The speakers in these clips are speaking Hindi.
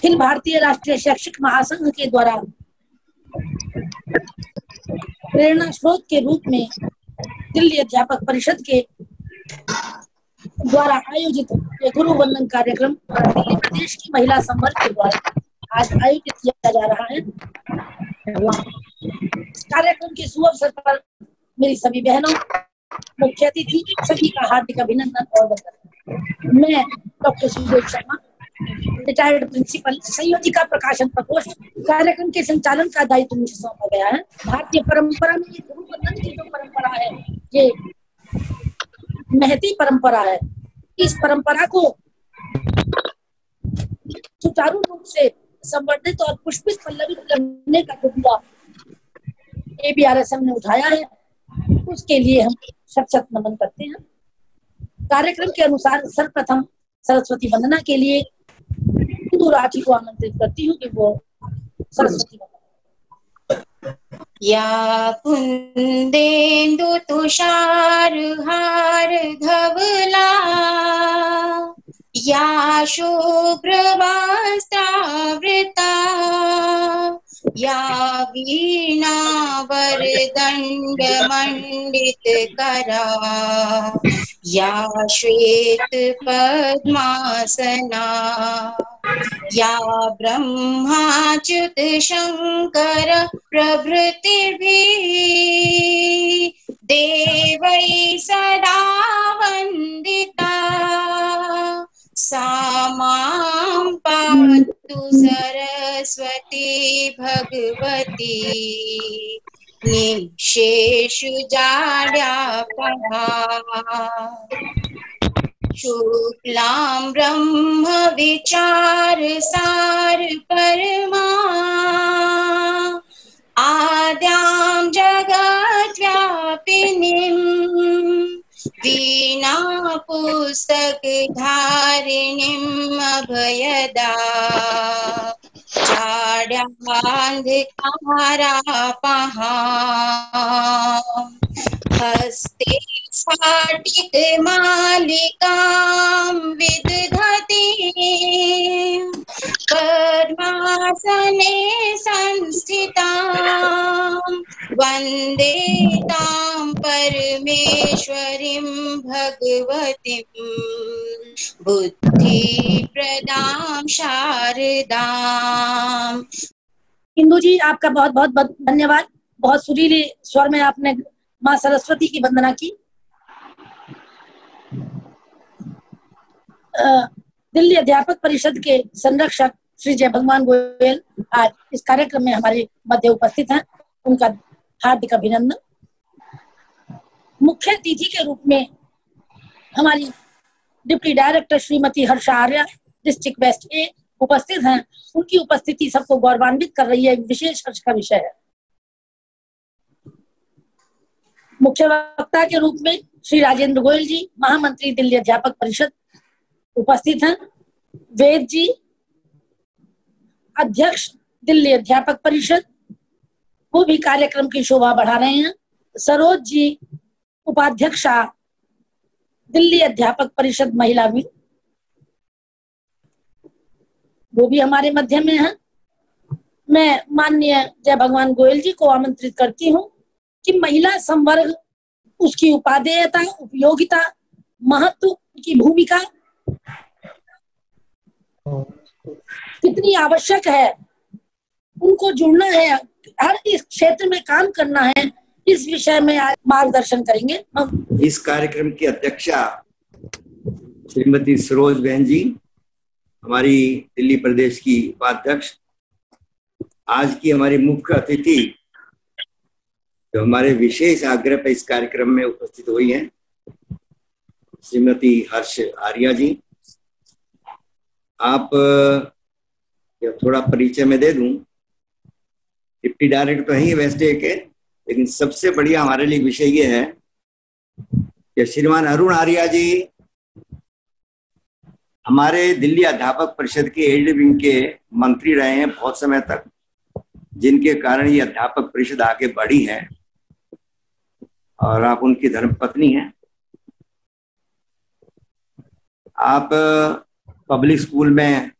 अखिल भारतीय राष्ट्रीय शैक्षिक महासंघ के द्वारा प्रेरणा स्रोत के रूप में दिल्ली अध्यापक परिषद के द्वारा आयोजित ये गुरु वंदन कार्यक्रम दिल्ली प्रदेश की महिला संवर्ग के द्वारा आज आयोजित किया जा रहा है। इस कार्यक्रम के शुभ अवसर पर मेरी सभी बहनों, मुख्य अतिथि सभी का हार्दिक अभिनंदन और वंदन। मैं doctor Sudesh Sharma, retired principal, संयोजिका प्रकाशन प्रकोष्ठ, कार्यक्रम के संचालन का दायित्व मुझे सौंपा गया है। भारतीय परंपरा में ये गुरु वंदन की जो परंपरा है, ये महती परंपरा है। इस परंपरा को सुचारू रूप से संवर्धित और पुष्पित पल्लवित करने का जो बीड़ा ABRSM ने उठाया है, उसके लिए हम शत नमन करते हैं। कार्यक्रम के अनुसार सर्वप्रथम सरस्वती वंदना के लिए इंदु राठी को आमंत्रित करती हूँ कि वो सरस्वती वंदना। या कुंदेन्दु तुषार हार धवला, या शुभ्रवस्त्रावृता, या वीणा वरदंड मंडित करा, या श्वेत पद्मासना, या ब्रह्माच्युत शंकर प्रभृतिर्भिः देवै सदा वंदिता, सा मां पातु सरस्वती भगवती निःशेषजाड्यापहा। शुक्लां ब्रह्म विचार सार परमा, आद्यां जगद्व्यापिनीं वीणा पुस्तक धारिणीं अभयदा, जाड्यान्धकारापहा। हस्ते स्फाटिक मालिकां विदधती, पद्मासने संस्थितां वन्दे तां परमेश्वरीं भगवतीं बुद्धिप्रदां शारदाम्। इंदु जी, आपका बहुत बहुत धन्यवाद। बहुत सुरीले स्वर में आपने माँ सरस्वती की वंदना की। दिल्ली अध्यापक परिषद के संरक्षक श्री जय भगवान गोयल आज इस कार्यक्रम में हमारे मध्य उपस्थित हैं। उनका हार्दिक अभिनंदन। मुख्य अतिथि के रूप में हमारी deputy director Shrimati Harsha Arya, district west A उपस्थित हैं। उनकी उपस्थिति सबको गौरवान्वित कर रही है, विशेष हर्ष का विषय है। मुख्य वक्ता के रूप में श्री राजेंद्र गोयल जी, महामंत्री दिल्ली अध्यापक परिषद उपस्थित हैं। वेद जी, अध्यक्ष दिल्ली अध्यापक परिषद, वो भी कार्यक्रम की शोभा बढ़ा रहे हैं। सरोज जी, उपाध्यक्षा दिल्ली अध्यापक परिषद महिला विंग, वो भी हमारे मध्य में है। मैं माननीय जय भगवान गोयल जी को आमंत्रित करती हूँ कि महिला संवर्ग, उसकी उपादेयता, उपयोगिता, महत्व की भूमिका कितनी आवश्यक है, उनको जुड़ना है, हर इस क्षेत्र में काम करना है, इस विषय में आज मार्गदर्शन करेंगे। इस कार्यक्रम की अध्यक्षा श्रीमती सरोज बहन जी, हमारी दिल्ली प्रदेश की उपाध्यक्ष। आज की हमारी मुख्य अतिथि जो हमारे विशेष आग्रह पर इस कार्यक्रम में उपस्थित हुई हैं, श्रीमती हर्ष आर्या जी। आप थोड़ा परिचय में दे दूं, डिप्टी डायरेक्टर तो ही वेस्ट डे के, लेकिन सबसे बढ़िया हमारे लिए विषय ये है कि श्रीमान अरुण आर्या जी हमारे दिल्ली अध्यापक परिषद के एल्ड विंग के मंत्री रहे हैं बहुत समय तक, जिनके कारण ये अध्यापक परिषद आगे बढ़ी है। और आप उनकी धर्मपत्नी हैं। आप पब्लिक स्कूल में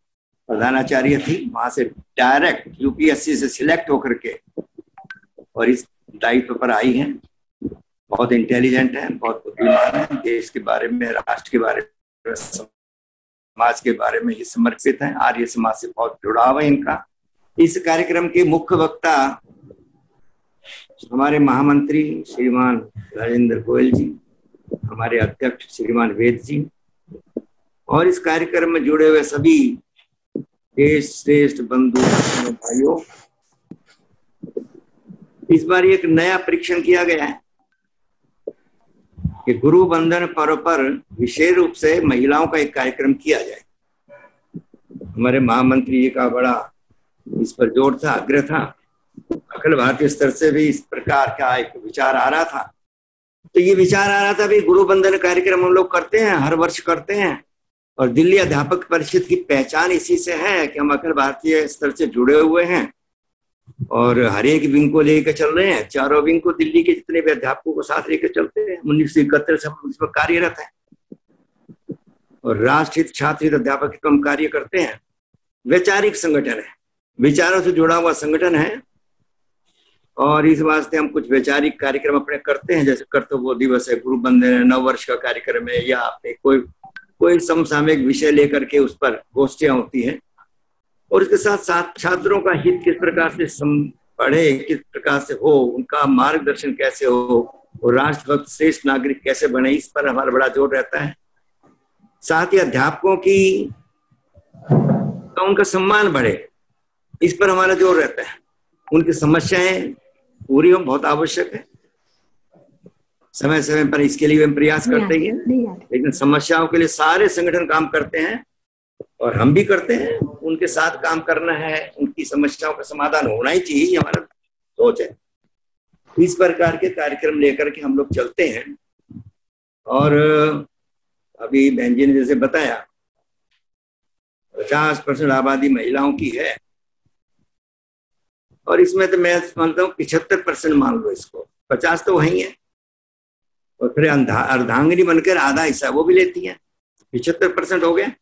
प्रधानाचार्य थी, वहां से डायरेक्ट यूपीएससी से सिलेक्ट होकर के और इस दायित्व पर आई हैं। बहुत इंटेलिजेंट है, बहुत बुद्धिमान है, देश के बारे में, राष्ट्र के बारे में, समाज के बारे में ये समर्पित है। आर्य समाज से बहुत जुड़ाव है इनका। इस कार्यक्रम के मुख्य वक्ता हमारे महामंत्री श्रीमान राजेंद्र गोयल जी, हमारे अध्यक्ष श्रीमान वेद जी, और इस कार्यक्रम में जुड़े हुए सभी देश श्रेष्ठ बंधु भाइयों। इस बार एक नया परीक्षण किया गया है कि गुरु बंधन पर्व पर विशेष रूप से महिलाओं का एक कार्यक्रम किया जाए। हमारे महामंत्री जी का बड़ा इस पर जोर था, आग्रह था। अखिल भारतीय स्तर से भी इस प्रकार का एक विचार आ रहा था। तो ये विचार आ रहा था भाई गुरु बंधन कार्यक्रम हम लोग करते हैं, हर वर्ष करते हैं, और दिल्ली अध्यापक परिषद की पहचान इसी से है कि हम अखिल भारतीय स्तर से जुड़े हुए हैं और हर एक विंग को लेकर चल रहे हैं। चारों विंग को दिल्ली के जितने भी अध्यापकों को साथ लेकर चलते हैं। 1971 से हम इसमें कार्यरत हैं और राष्ट्रहित छात्रहित अध्यापक हित हम कार्य करते हैं। वैचारिक संगठन है, विचारों से जुड़ा हुआ संगठन है, और इस वास्ते हम कुछ वैचारिक कार्यक्रम अपने करते हैं, जैसे कर्तव्य दिवस है, गुरु बंधन है, 9 वर्ष का कार्यक्रम है, या अपने कोई समसामयिक विषय लेकर के उस पर गोष्ठियां होती हैं। और इसके साथ साथ छात्रों का हित किस प्रकार से पढ़े, किस प्रकार से हो, उनका मार्गदर्शन कैसे हो, और राष्ट्रभक्त श्रेष्ठ नागरिक कैसे बने, इस पर हमारा बड़ा जोर रहता है। साथ ही अध्यापकों की उनका सम्मान बढ़े, इस पर हमारा जोर रहता है। उनकी समस्याएं पूरी होना बहुत आवश्यक है। समय समय पर इसके लिए हम प्रयास करते ही हैं, लेकिन समस्याओं के लिए सारे संगठन काम करते हैं और हम भी करते हैं। उनके साथ काम करना है, उनकी समस्याओं का समाधान होना ही चाहिए, हमारा सोच है। इस प्रकार के कार्यक्रम लेकर के हम लोग चलते हैं। और अभी बहन जी ने जैसे बताया 50% आबादी महिलाओं की है, और इसमें तो मैं मानता हूँ 75% मान लो इसको, 50 तो वही है, और फिर अर्धांगिनी बनकर आधा हिस्सा वो भी लेती हैं, 75% हो गया,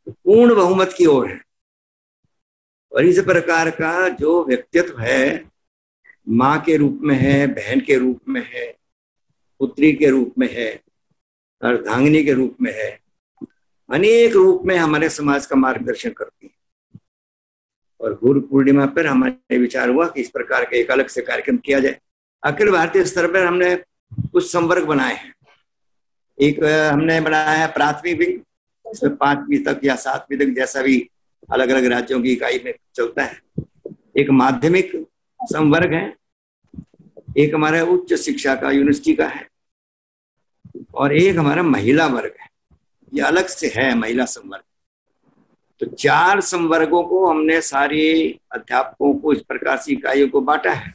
पूर्ण बहुमत की ओर है। और इस प्रकार का जो व्यक्तित्व है, माँ के रूप में है, बहन के रूप में है, पुत्री के रूप में है, अर्धांगिनी के रूप में है, अनेक रूप में हमारे समाज का मार्गदर्शन करती है। और गुरु पूर्णिमा पर हमारे विचार हुआ कि इस प्रकार का एक अलग से कार्यक्रम किया जाए। अखिल भारतीय स्तर पर हमने कुछ संवर्ग बनाए हैं। एक हमने बनाया है प्राथमिक विंग, इसमें 5वीं तक या 7वीं तक, जैसा भी अलग अलग राज्यों की इकाई में चलता है। एक माध्यमिक संवर्ग है, एक हमारा उच्च शिक्षा का यूनिवर्सिटी का है, और एक हमारा महिला वर्ग है। ये अलग से है महिला संवर्ग। तो 4 संवर्गों को हमने सारे अध्यापकों को इस प्रकार से इकाइयों को बांटा है।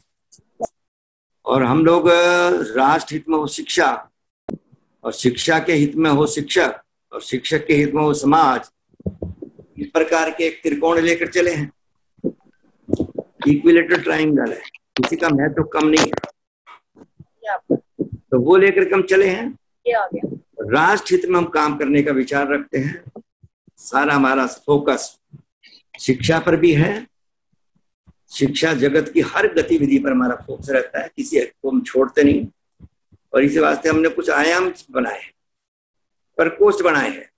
और हम लोग राष्ट्र हित में हो शिक्षा, और शिक्षा के हित में हो शिक्षक, और शिक्षक के हित में हो समाज, इस प्रकार के एक त्रिकोण लेकर चले हैं। इक्विलेटरल ट्रायंगल है, किसी का महत्व कम नहीं है, तो वो लेकर हम चले हैं। राष्ट्र हित में हम काम करने का विचार रखते हैं। सारा हमारा फोकस शिक्षा पर भी है। शिक्षा जगत की हर गतिविधि पर हमारा फोकस रहता है, किसी को हम छोड़ते नहीं। और इसी वास्ते हमने कुछ आयाम बनाए, प्रकोष्ठ बनाए हैं।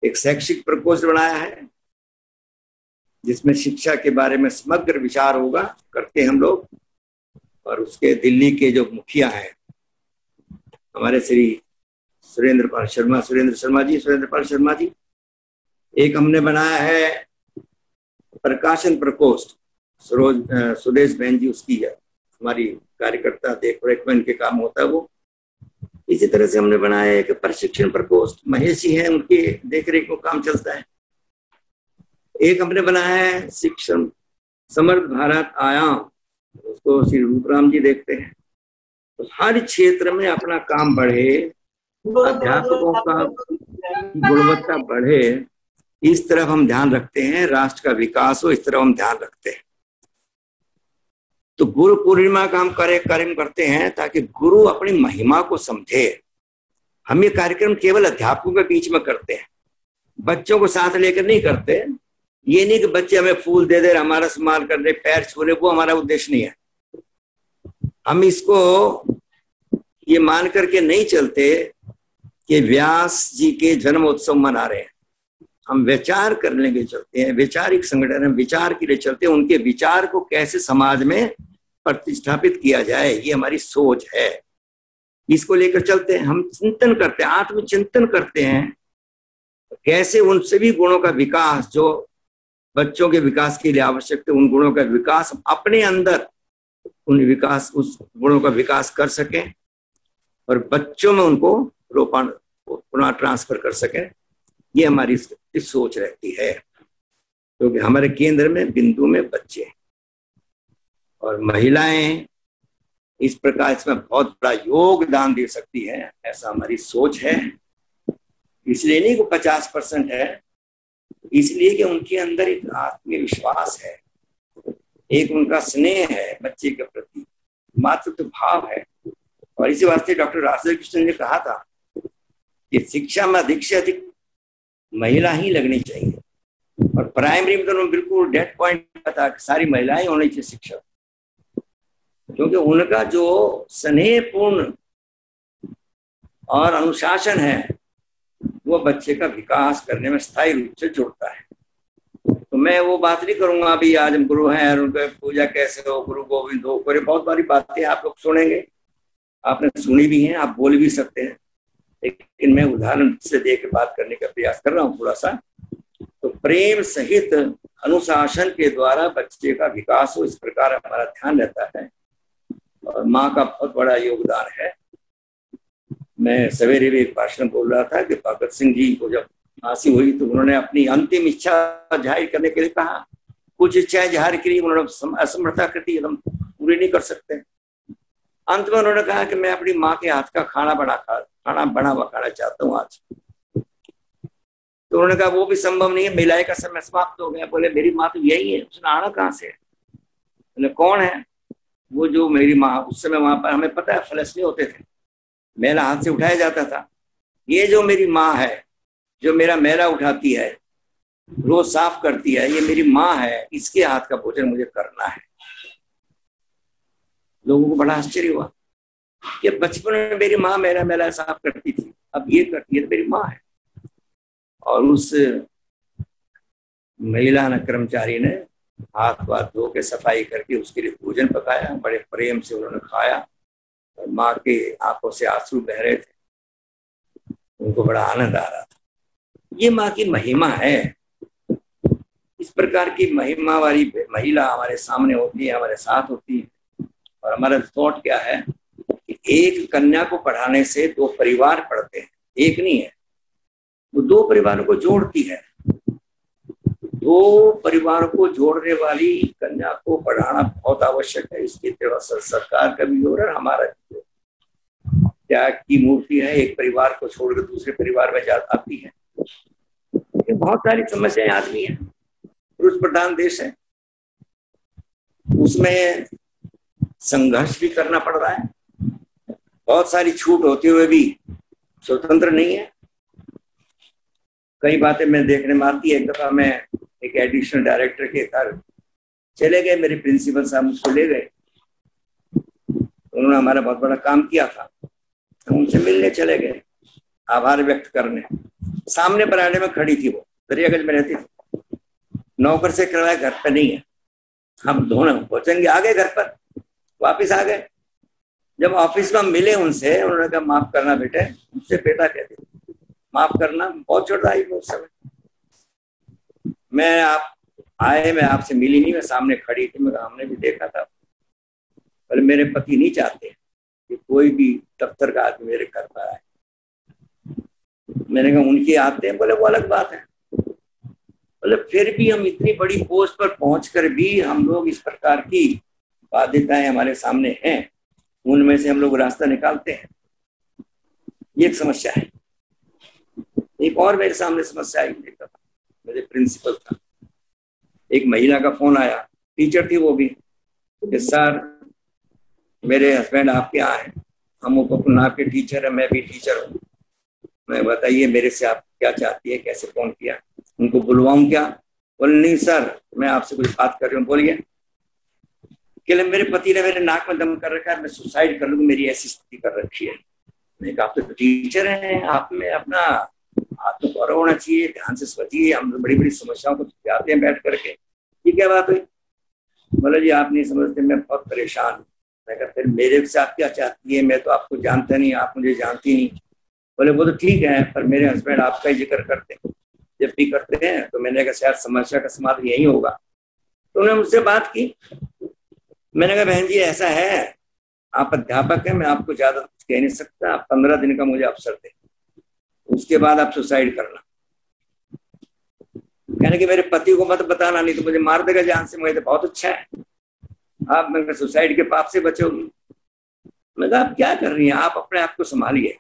एक शैक्षिक प्रकोष्ठ बनाया है जिसमें शिक्षा के बारे में समग्र विचार होगा, करते हम लोग। और उसके दिल्ली के जो मुखिया हैं हमारे श्री सुरेंद्र पाल शर्मा जी। एक हमने बनाया है प्रकाशन प्रकोष्ठ, सुरेश बहन जी उसकी है, हमारी कार्यकर्ता देख रेख में इनके काम होता है वो। इसी तरह से हमने बनाया है कि प्रशिक्षण प्रकोष्ठ, महेश जी हैं, उनके देख रेख में काम चलता है। एक हमने बनाया है शिक्षण समर्थ भारत आयाम, उसको श्री रूपराम जी देखते हैं। तो हर क्षेत्र में अपना काम बढ़े, अध्यापकों का गुणवत्ता बढ़े, इस तरफ हम ध्यान रखते हैं। राष्ट्र का विकास हो, इस तरफ हम ध्यान रखते हैं। तो गुरु पूर्णिमा का हम कार्यक्रम करते हैं ताकि गुरु अपनी महिमा को समझे। हम ये कार्यक्रम केवल अध्यापकों के बीच में करते हैं, बच्चों को साथ लेकर नहीं करते। ये नहीं कि बच्चे हमें फूल दे दे, हमारा सम्मान कर दे, पैर छू ले, वो हमारा उद्देश्य नहीं है। हम इसको ये मान करके नहीं चलते कि व्यास जी के जन्मोत्सव मना रहे हैं। हम विचार करने के चलते हैं, वैचारिक संगठन में विचार के लिए चलते हैं, उनके विचार को कैसे समाज में प्रतिष्ठापित किया जाए, ये हमारी सोच है। इसको लेकर चलते हैं, हम चिंतन करते हैं, आत्मचिंतन करते हैं, कैसे उन सभी गुणों का विकास जो बच्चों के विकास के लिए आवश्यक है, उन गुणों का विकास अपने अंदर उस गुणों का विकास कर सकें और बच्चों में उनको रोपण पुनः ट्रांसफर कर सकें। ये हमारी इस सोच रहती है, क्योंकि हमारे केंद्र में बिंदु में बच्चे और महिलाएं इस प्रकार इसमें बहुत बड़ा योगदान दे सकती है, ऐसा हमारी सोच है। इसलिए नहीं कि 50% है, इसलिए कि उनके अंदर एक आत्मविश्वास है, एक उनका स्नेह है बच्चे के प्रति, मातृत्व भाव है। और इसी वास्ते डॉक्टर राजशेखर कृष्ण ने कहा था कि शिक्षा में अधिक से अधिक महिला ही लगनी चाहिए। और प्राइमरी में तो बिल्कुल डेड पॉइंट था कि सारी महिलाएं होनी चाहिए शिक्षक, क्योंकि उनका जो स्नेहपूर्ण और अनुशासन है वो बच्चे का विकास करने में स्थायी रूप से जुड़ता है। तो मैं वो बात नहीं करूंगा अभी, आज हम गुरु हैं और उनका पूजा कैसे हो, गुरु गोविंद हो, कोई बहुत सारी बातें आप लोग सुनेंगे, आपने सुनी भी हैं, आप बोल भी सकते हैं, लेकिन मैं उदाहरण से दे के बात करने का प्रयास कर रहा हूँ थोड़ा सा। तो प्रेम सहित अनुशासन के द्वारा बच्चे का विकास हो, इस प्रकार हमारा ध्यान रहता है और माँ का बहुत बड़ा योगदान है। मैं सवेरे भी एक भाषण बोल रहा था कि भगत सिंह जी को जब फांसी हुई तो उन्होंने अपनी अंतिम इच्छा जाहिर करने के लिए कहा, कुछ इच्छाएं जाहिर की उन्होंने असमर्थता कर दी, हम पूरी नहीं कर सकते। अंत में उन्होंने कहा कि मैं अपनी माँ के हाथ का खाना बना हुआ खाना चाहता हूँ आज। तो उन्होंने कहा वो भी संभव नहीं है, मिलाई का समय समाप्त हो गया। बोले मेरी माँ तो यही है, उसने आना कहाँ से? बोले कौन है? वो जो मेरी माँ, उस समय वहां पर हमें पता है फ्लैश नहीं होते थे, मैला हाथ से उठाया जाता था। ये जो मेरी माँ है, जो मेरा मैला उठाती है, रोज साफ करती है, ये मेरी माँ है, इसके हाथ का भोजन मुझे करना है। लोगों को बड़ा आश्चर्य हुआ कि बचपन में मेरी माँ मेरा मैला साफ करती थी, अब ये करती है, तो मेरी माँ है। और उस महिला कर्मचारी ने हाथ धो के सफाई करके उसके लिए भोजन पकाया, बड़े प्रेम से उन्होंने खाया और माँ के आंखों से आंसू बह रहे थे, उनको बड़ा आनंद आ रहा था। ये माँ की महिमा है। इस प्रकार की महिमा वाली महिला हमारे सामने होती है, हमारे साथ होती है। और हमारा थॉट क्या है कि एक कन्या को पढ़ाने से 2 परिवार पढ़ते हैं, एक नहीं है, वो 2 परिवारों को जोड़ती है। 2 परिवारों को जोड़ने वाली कन्या को पढ़ाना बहुत आवश्यक है। इसकी सरकार का भी जोर है, हमारा भी जोर। त्याग की मूर्ति है, एक परिवार को छोड़कर दूसरे परिवार में आती है। ये बहुत सारी समस्याएं आती हैं। पुरुष प्रधान देश है, उसमें संघर्ष भी करना पड़ रहा है। बहुत सारी छूट होते हुए भी स्वतंत्र नहीं है। कई बातें मैं देखने में आती है। एक दफा मैं एक एडिशनल डायरेक्टर के घर चले गए, मेरे प्रिंसिपल साहब मुझको ले गए, उन्होंने हमारा बहुत बड़ा काम किया था, हम उनसे मिलने चले गए, आभार व्यक्त करने। सामने बरामदे में खड़ी थी, वो दरियागंज में रहती थी, नौकर से करवाया, घर पे नहीं है। हम दोनों पहुंचेंगे, आ गए घर पर, वापिस आ गए। जब ऑफिस में मिले उनसे, उन्होंने कहा माफ करना बेटे, मुझसे बेटा कहते, माफ करना, बहुत छोटा ही उस समय। मैं आपसे मिली नहीं, मैं सामने खड़ी थी, मैं हमने भी देखा था। पर मेरे पति नहीं चाहते कि कोई भी दफ्तर का आदमी मेरे घर पर आए। मैंने कहा उनके आते हैं, बोले वो अलग बात है। बोले फिर भी हम इतनी बड़ी पोस्ट पर पहुंचकर भी हम लोग इस प्रकार की बाध्यताएं हमारे सामने हैं, उनमें से हम लोग रास्ता निकालते हैं। ये एक समस्या है। एक और मेरे सामने समस्या आई, मेरे प्रिंसिपल था, एक महिला का फोन आया, टीचर थी वो भी, कि सर मेरे हस्बैंड आपके यहाँ हैं, हम आपके टीचर है, मैं भी टीचर हूँ, मैं बताइए मेरे से आप क्या चाहती है, कैसे फोन किया, उनको बुलवाऊं क्या? बोले नहीं सर, मैं आपसे कुछ बात कर रही हूँ। बोलिए। कि मेरे पति ने मेरे नाक में दम कर रखा है, मैं सुसाइड कर लूंगी, मेरी ऐसी स्थिति कर रखी है। मैंने कहा आप तो टीचर हैं, आप में अपना आत्मगौरव होना चाहिए, ध्यान से सोचिए, हम बड़ी बड़ी समस्याओं को सुलझाते हैं बैठ करके। ये क्या बात हुई? बोला जी आप नहीं समझते, मैं बहुत परेशान हूँ। मैं कहा फिर मेरे से आप क्या चाहती है? मैं तो आपको जानता नहीं, आप मुझे जानती नहीं। बोले वो तो ठीक है, पर मेरे हस्बैंड आपका ही जिक्र करते हैं, जब भी करते हैं तो मैंने कहा शायद समस्या का समाधान यही होगा। तो उन्होंने मुझसे बात की। मैंने कहा बहन जी ऐसा है, आप अध्यापक हैं, मैं आपको ज्यादा कुछ कह नहीं सकता, आप 15 दिन का मुझे अवसर दें, उसके बाद आप सुसाइड करना। कहने कि मेरे पति को मत बताना, नहीं तो मुझे मार देगा जान से। मुझे तो बहुत अच्छा है, आप मैं सुसाइड के पाप से बचोगी। मैं कहा आप क्या कर रही हैं, आप अपने आप को संभालिए,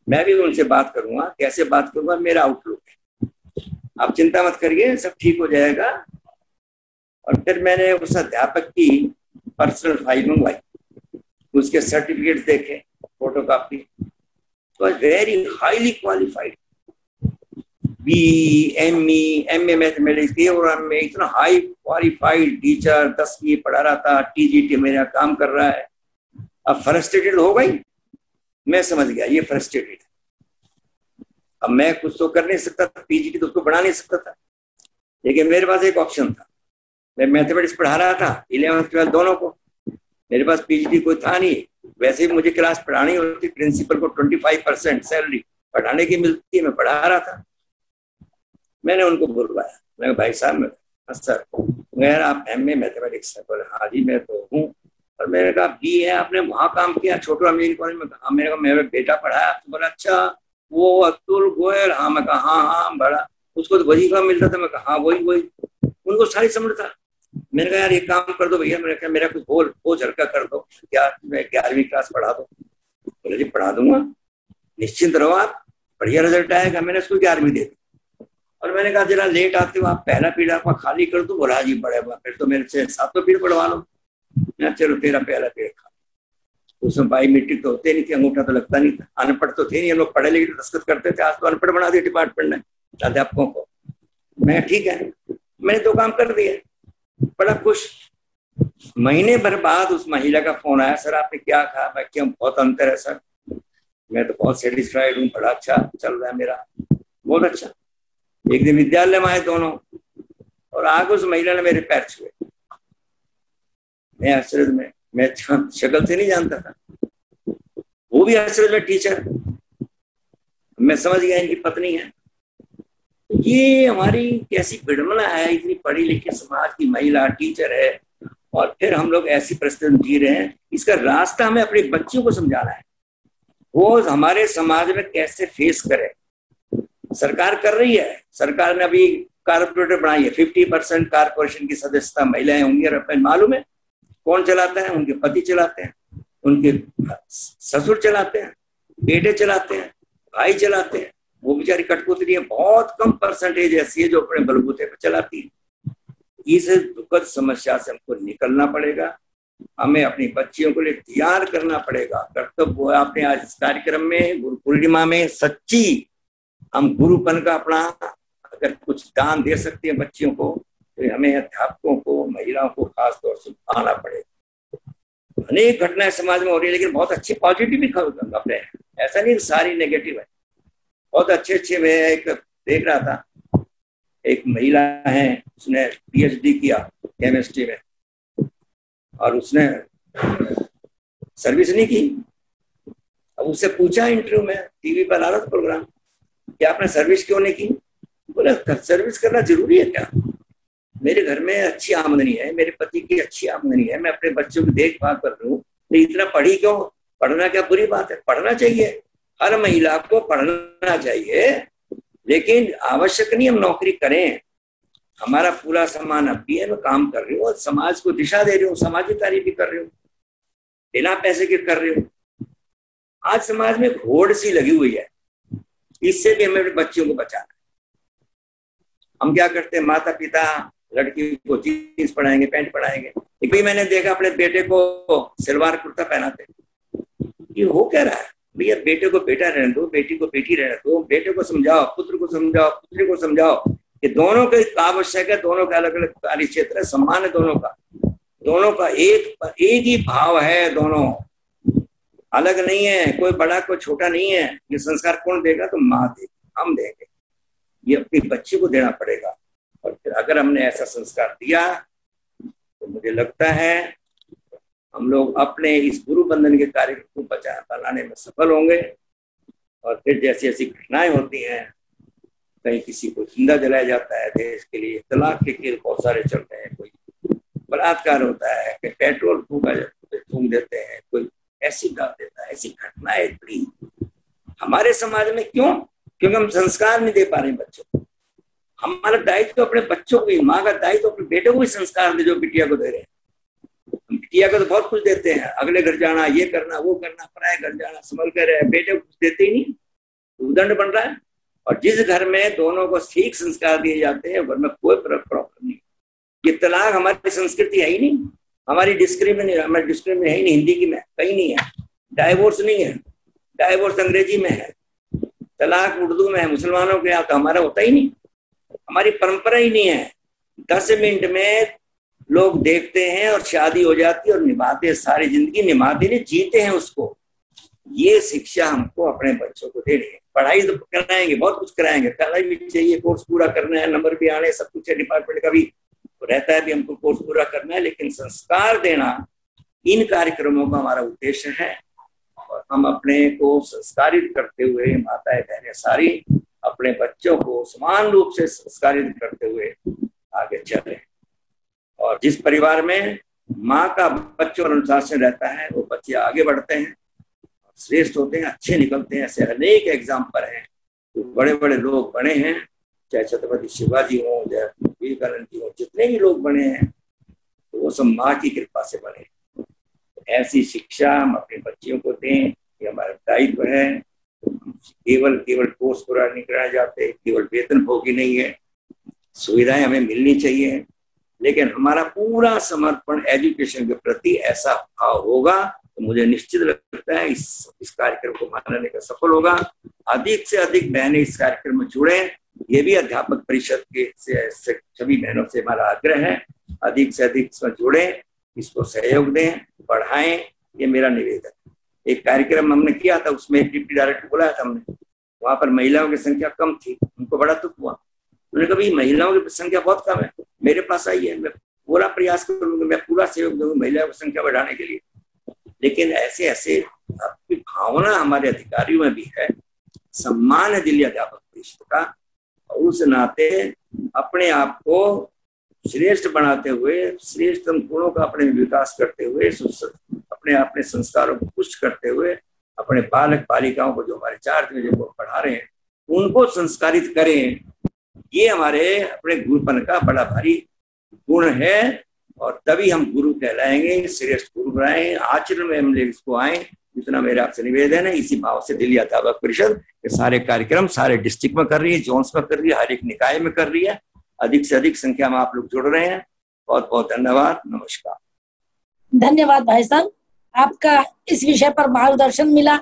मैं भी उनसे बात करूंगा। कैसे बात करूंगा, मेरा आउटलुक है, आप चिंता मत करिए, सब ठीक हो जाएगा। और फिर मैंने उस अध्यापक की पर्सनल फाइल मंगवाई, उसके सर्टिफिकेट देखे, फोटो कॉपी, तो very highly qualified, BE, ME, MA mathematics, और में इतना हाई क्वालिफाइड टीचर, 10वीं पढ़ा रहा था, TGT मेरा काम कर रहा है। अब फ्रस्ट्रेटेड हो गई, मैं समझ गया ये फ्रस्ट्रेटेड। अब मैं कुछ तो कर नहीं सकता था, PGT तो उसको बढ़ा नहीं सकता था, लेकिन मेरे पास एक ऑप्शन था। मैं मैथमेटिक्स पढ़ा रहा था 11th 12th दोनों को, मेरे पास PGT कोई था नहीं। वैसे भी मुझे क्लास पढ़ानी होती, प्रिंसिपल को 25% सैलरी पढ़ाने की मिलती है, मैं पढ़ा रहा था। मैंने उनको बुलवाया, मैं भाई साहब मैं सर यार आप MA मैथमेटिक्स है? बोले हाँ जी मैं तो हूँ। और मैंने कहा BE है, आपने वहाँ काम किया छोटू इंजीनियरिंग कॉलेज में? कहा मैंने कहा मेरा बेटा पढ़ाया। तो बोला अच्छा वो अतुल गोयल? हाँ। मैं कहा हाँ बड़ा, उसको तो वजीफा मिलता था। मैं कहा हाँ वही। उनको सारी समझ था। मैंने कहा यार एक काम कर दो भैया, मैंने कहा मेरा कुछ बोझ हल्का कर दो, क्या मैं 11वीं क्लास पढ़ा दो। बोले जी पढ़ा दूंगा, निश्चिंत रहो आप, बढ़िया रिजल्ट आएगा। मैंने उसको 11वीं दे दी। और मैंने कहा जरा लेट आते हो आप, पहला पीरियड आपका खाली कर दो। बोला जी बड़े फिर तो मेरे से 7वां पीरियड पढ़वा लो। मैं चलो तेरा पहला पीरियड खा। उसमें बायोमेट्रिक तो होते नहीं थे, अंगूठा तो लगता नहीं था, अनपढ़ तो थे नहीं, हम लोग पढ़े लिखे दस्तखत करते थे। आज तो अनपढ़ बना दिया डिपार्टमेंट ने अध्यापकों को। मैं ठीक है, मैंने 2 काम कर दिए, बड़ा खुश। महीने भर बाद उस महिला का फोन आया, सर आपने क्या कहा? मैं क्यों बहुत अंतर है सर, मैं तो बहुत सेटिस्फाइड हूँ, बड़ा अच्छा चल रहा है मेरा, बहुत अच्छा। एक दिन विद्यालय में आए दोनों, और आगे उस महिला ने मेरे पैर छुए। मैं आश्चर्य में, मैं शक्ल से नहीं जानता था, वो भी आश्चर्य में टीचर। मैं समझ गया इनकी पत्नी है। ये हमारी कैसी विडंबना है, इतनी पढ़ी लिखी समाज की महिला टीचर है, और फिर हम लोग ऐसी परिस्थिति जी रहे हैं। इसका रास्ता हमें अपने बच्चों को समझाना है, वो हमारे समाज में कैसे फेस करे। सरकार कर रही है, सरकार ने अभी कारपोरेटर बनाई है, 50% कारपोरेशन की सदस्यता महिलाएं होंगी। और मालूम है कौन चलाता है? उनके पति चलाते हैं, उनके ससुर चलाते हैं, बेटे चलाते हैं, भाई चलाते हैं। वो बेचारी कठपुतली है, बहुत कम परसेंटेज ऐसी है जो अपने बलबूते पर चलाती है। इस दुखद समस्या से हमको निकलना पड़ेगा, हमें अपनी बच्चियों को लिए तैयार करना पड़ेगा। कर्तव्य आपने आज इस कार्यक्रम में गुरु पूर्णिमा में सच्ची हम गुरुपन का अपना अगर कुछ दान दे सकते हैं बच्चियों को, तो हमें अध्यापकों को, महिलाओं को खास तौर से आना पड़ेगा। अनेक घटनाएं समाज में हो रही है, लेकिन बहुत अच्छी पॉजिटिव भी अपने, ऐसा नहीं सारी नेगेटिव है, बहुत अच्छे। मैं एक देख रहा था, एक महिला है, उसने PhD किया केमिस्ट्री में, और उसने सर्विस नहीं की। अब उससे पूछा इंटरव्यू में, टीवी पर आ रहा था प्रोग्राम, कि आपने सर्विस क्यों नहीं की? बोले सर्विस करना जरूरी है क्या? मेरे घर में अच्छी आमदनी है, मेरे पति की अच्छी आमदनी है, मैं अपने बच्चों की देखभाल कर रहा हूँ, तो इतना पढ़ी क्यों? पढ़ना क्या बुरी बात है? पढ़ना चाहिए, हर महिला को पढ़ना चाहिए, लेकिन आवश्यक नहीं हम नौकरी करें। हमारा पूरा सम्मान अब भी है, मैं काम कर रही हूँ और समाज को दिशा दे रही हूँ, समाजिकारी भी कर रही हूँ, बिना पैसे के कर रही हूँ। आज समाज में घोड़ सी लगी हुई है, इससे भी हमें बच्चियों को बचाना है। हम क्या करते हैं, माता पिता लड़की को जीन्स पढ़ाएंगे, पैंट पढ़ाएंगे। एक भी मैंने देखा अपने बेटे को सलवार कुर्ता पहनाते, ये हो क्या रहा है? भैया बेटे को बेटा रहने दो, बेटी को बेटी रहने दो, बेटे को समझाओ, पुत्र को समझाओ, पुत्री को समझाओ। ये दोनों के आवश्यक है, दोनों का अलग अलग कार्य क्षेत्र है, सम्मान है दोनों का एक ही भाव है, दोनों अलग नहीं है, कोई बड़ा कोई छोटा नहीं है। ये संस्कार कौन देगा? तो माँ देगी, हम देंगे, ये अपनी बच्ची को देना पड़ेगा। और फिर अगर हमने ऐसा संस्कार दिया तो मुझे लगता है हम लोग अपने इस गुरु बंधन के कार्य को बनाने में सफल होंगे। और फिर जैसी ऐसी घटनाएं होती हैं, कहीं किसी को जिंदा जलाया जाता है देश के लिए, तलाक के केस बहुत सारे चल रहे हैं, कोई बलात्कार होता है, कहीं पेट्रोल फूंक देते हैं, कोई एसिड डाल देता है, ऐसी घटनाएं बड़ी हमारे समाज में। क्यों? क्योंकि हम संस्कार नहीं दे पा रहे बच्चों को। हमारा दायित्व तो अपने बच्चों को भी, माँ का दायित्व तो अपने बेटे को भी संस्कार दे, जो बिटिया को दे रहे हैं। बिटिया को तो बहुत कुछ देते हैं, अगले घर जाना, ये करना, वो करना, पराए घर जाना, संभल कर रहे, बेटे को कुछ देते ही नहीं, उदंड बन रहा है। और जिस घर में दोनों को ठीक संस्कार दिए जाते हैं, घर में कोई प्रॉब्लम नहीं। ये तलाक हमारी संस्कृति है ही नहीं, हमारी डिस्क्रिमिनेशन है ही नहीं, हिंदी की में कहीं नहीं है। डाइवोर्स नहीं है, डाइवोर्स अंग्रेजी में है, तलाक उर्दू में है, मुसलमानों के यहाँ तो हमारा होता ही नहीं, हमारी परंपरा ही नहीं है। 10 मिनट में लोग देखते हैं और शादी हो जाती है और निभाते हैं, सारी जिंदगी निभाते नहीं, जीते हैं उसको। ये शिक्षा हमको अपने बच्चों को देनी है। पढ़ाई तो कराएंगे, बहुत कुछ कराएंगे, पढ़ाई भी चाहिए, कोर्स पूरा करना है, नंबर भी आने, सब कुछ है, डिपार्टमेंट का भी रहता है भी हमको कोर्स पूरा करना है, लेकिन संस्कार देना इन कार्यक्रमों का हमारा उद्देश्य है। और हम अपने को संस्कारित करते हुए, माताएं बहनें सारी अपने बच्चों को समान रूप से संस्कारित करते हुए आगे चले। और जिस परिवार में माँ का बच्चों पर अनुशासन रहता है, वो बच्चे आगे बढ़ते हैं, श्रेष्ठ होते हैं, अच्छे निकलते हैं। ऐसे अनेक एग्जाम्पल हैं, तो बड़े बड़े लोग बने हैं, चाहे छत्रपति शिवाजी हो, चाहे विवेकानंद जी हो, जितने भी लोग बने हैं तो वो सब माँ की कृपा से बने। ऐसी शिक्षा हम अपने बच्चियों को दें, ये हमारा दायित्व है। केवल कोर्स पूरा नहीं कराए जाते, केवल वेतन भोगी नहीं है, सुविधाएं हमें मिलनी चाहिए, लेकिन हमारा पूरा समर्पण एजुकेशन के प्रति ऐसा भाव होगा तो मुझे निश्चित लगता है इस कार्यक्रम को मानने का सफल होगा। अधिक से अधिक बहनें इस कार्यक्रम में जुड़े, ये भी अध्यापक परिषद के से सभी बहनों से हमारा आग्रह है, अधिक से अधिक इसमें जुड़े, इसको सहयोग दें, बढ़ाएं, ये मेरा निवेदन। एक कार्यक्रम हमने किया था, उसमें डिप्टी डायरेक्टर बुलाया था हमने, वहां पर महिलाओं की संख्या कम थी, उनको बड़ा दुख हुआ। उन्होंने कहा महिलाओं की संख्या बहुत कम है, मेरे पास आई है, मैं पूरा प्रयास करूंगा, मैं पूरा सहयोग दूंगा महिलाओं की संख्या बढ़ाने के लिए। लेकिन ऐसे ऐसे आपकी भावना हमारे अधिकारियों में भी है, सम्मान है दिल्ली अध्यापक परिषद का, और उस नाते अपने आप को श्रेष्ठ बनाते हुए, श्रेष्ठ गुणों का अपने विकास करते हुए, अपने संस्कारों को पुष्ट करते हुए, अपने बालक बालिकाओं को जो हमारे 4 में जो पढ़ा रहे हैं उनको संस्कारित करें। ये हमारे अपने गुरुपन का बड़ा भारी गुण है, और तभी हम गुरु कहलाएंगे, श्रेष्ठ गुरु बनाएंगे, आचरण में हम इसको आए। इतना मेरा आपसे निवेदन है। इसी भाव से दिल्ली अध्यापक परिषद के सारे कार्यक्रम सारे डिस्ट्रिक्ट में कर रही है, जोन्स में कर रही है, हर एक निकाय में कर रही है। अधिक से अधिक संख्या में आप लोग जुड़ रहे हैं, बहुत बहुत धन्यवाद, नमस्कार। धन्यवाद भाई साहब, आपका इस विषय पर मार्गदर्शन मिला,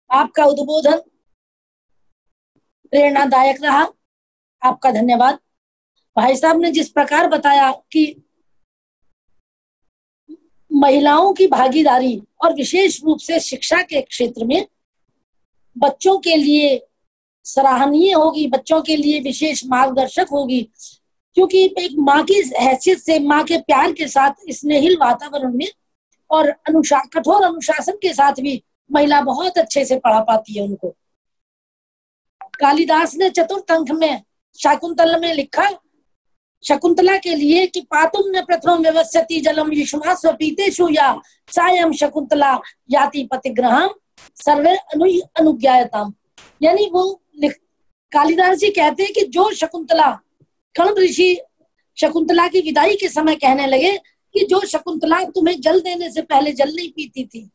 आपका उद्बोधन प्रेरणादायक रहा, आपका धन्यवाद। भाई साहब ने जिस प्रकार बताया कि महिलाओं की भागीदारी और विशेष रूप से शिक्षा के क्षेत्र में बच्चों के लिए सराहनीय होगी, बच्चों के लिए विशेष मार्गदर्शक होगी, क्योंकि एक माँ की हैसियत से, माँ के प्यार के साथ, स्नेहिल वातावरण में और कठोर अनुशासन के साथ भी महिला बहुत अच्छे से पढ़ा पाती है उनको। कालिदास ने चतुर्थ अंक में शाकुंतल में लिखा शकुंतला के लिए कि पातुम ने प्रथम व्यवस्थिति जलम युष्मा स्वपीतेषु या सायं शकुंतला याति पतिग्रहम सर्वे अनुज्ञायताम। यानी वो कालिदास जी कहते हैं कि जो शकुंतला, कण्व ऋषि शकुंतला की विदाई के समय कहने लगे कि जो शकुंतला तुम्हें जल देने से पहले जल नहीं पीती थी,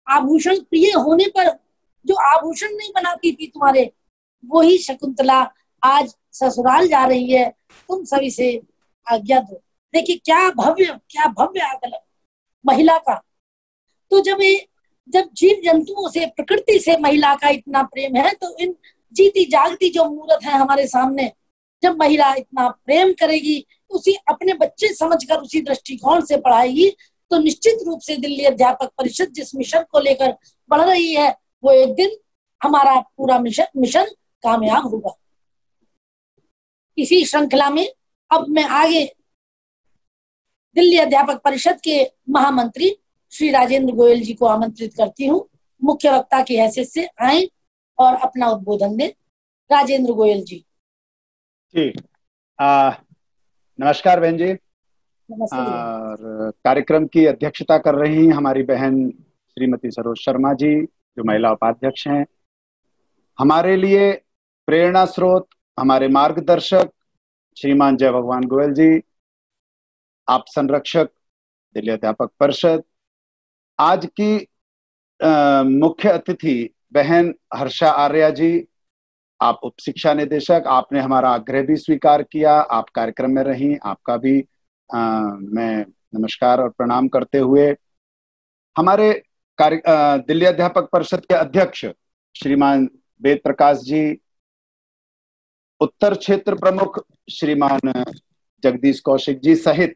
आभूषण प्रिय होने पर जो आभूषण नहीं बनाती थी तुम्हारे, वही शकुंतला आज ससुराल जा रही है, तुम सभी से आज्ञा दो। देखिए क्या भव्य आकलन महिला का। तो जब ये जब जीव जंतुओं से, प्रकृति से महिला का इतना प्रेम है, तो इन जीती जागती जो मूर्त है हमारे सामने, जब महिला इतना प्रेम करेगी, उसी अपने बच्चे समझकर उसी दृष्टिकोण से पढ़ाएगी, तो निश्चित रूप से दिल्ली अध्यापक परिषद जिस मिशन को लेकर बढ़ रही है, वो एक दिन हमारा पूरा मिशन कामयाब होगा। इसी श्रृंखला में अब मैं आगे दिल्ली अध्यापक परिषद के महामंत्री श्री राजेंद्र गोयल जी को आमंत्रित करती हूँ, मुख्य वक्ता की हैसियत से आए और अपना उद्बोधन दें। राजेंद्र गोयल जी। जी, नमस्कार बहन जी। नमस्ते। और कार्यक्रम की अध्यक्षता कर रही हैं हमारी बहन श्रीमती सरोज शर्मा जी, जो महिला उपाध्यक्ष हैं। हमारे लिए प्रेरणा स्रोत, हमारे मार्गदर्शक श्रीमान जय भगवान गोयल जी, आप संरक्षक दिल्ली अध्यापक परिषद। आज की मुख्य अतिथि बहन हर्षा आर्या जी, आप उप शिक्षा निदेशक, आपने हमारा आग्रह भी स्वीकार किया, आप कार्यक्रम में रही, आपका भी मैं नमस्कार और प्रणाम करते हुए, हमारे दिल्ली अध्यापक परिषद के अध्यक्ष श्रीमान वेद प्रकाश जी, उत्तर क्षेत्र प्रमुख श्रीमान जगदीश कौशिक जी सहित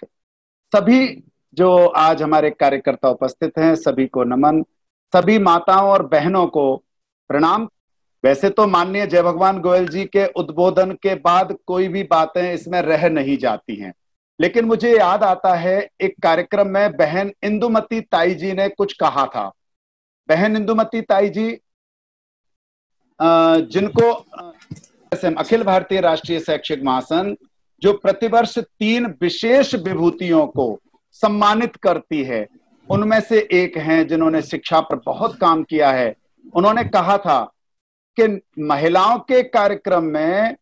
सभी जो आज हमारे कार्यकर्ता उपस्थित हैं, सभी को नमन, सभी माताओं और बहनों को प्रणाम। वैसे तो माननीय जय भगवान गोयल जी के उद्बोधन के बाद कोई भी बातें इसमें रह नहीं जाती हैं, लेकिन मुझे याद आता है एक कार्यक्रम में बहन इंदुमती ताई जी ने कुछ कहा था। बहन इंदुमती ताई जी, जिनको अखिल भारतीय राष्ट्रीय शैक्षिक महासंघ जो प्रतिवर्ष 3 विशेष विभूतियों को सम्मानित करती है, उनमें से एक हैं जिन्होंने शिक्षा पर बहुत काम किया है। उन्होंने कहा था कि महिलाओं के कार्यक्रम में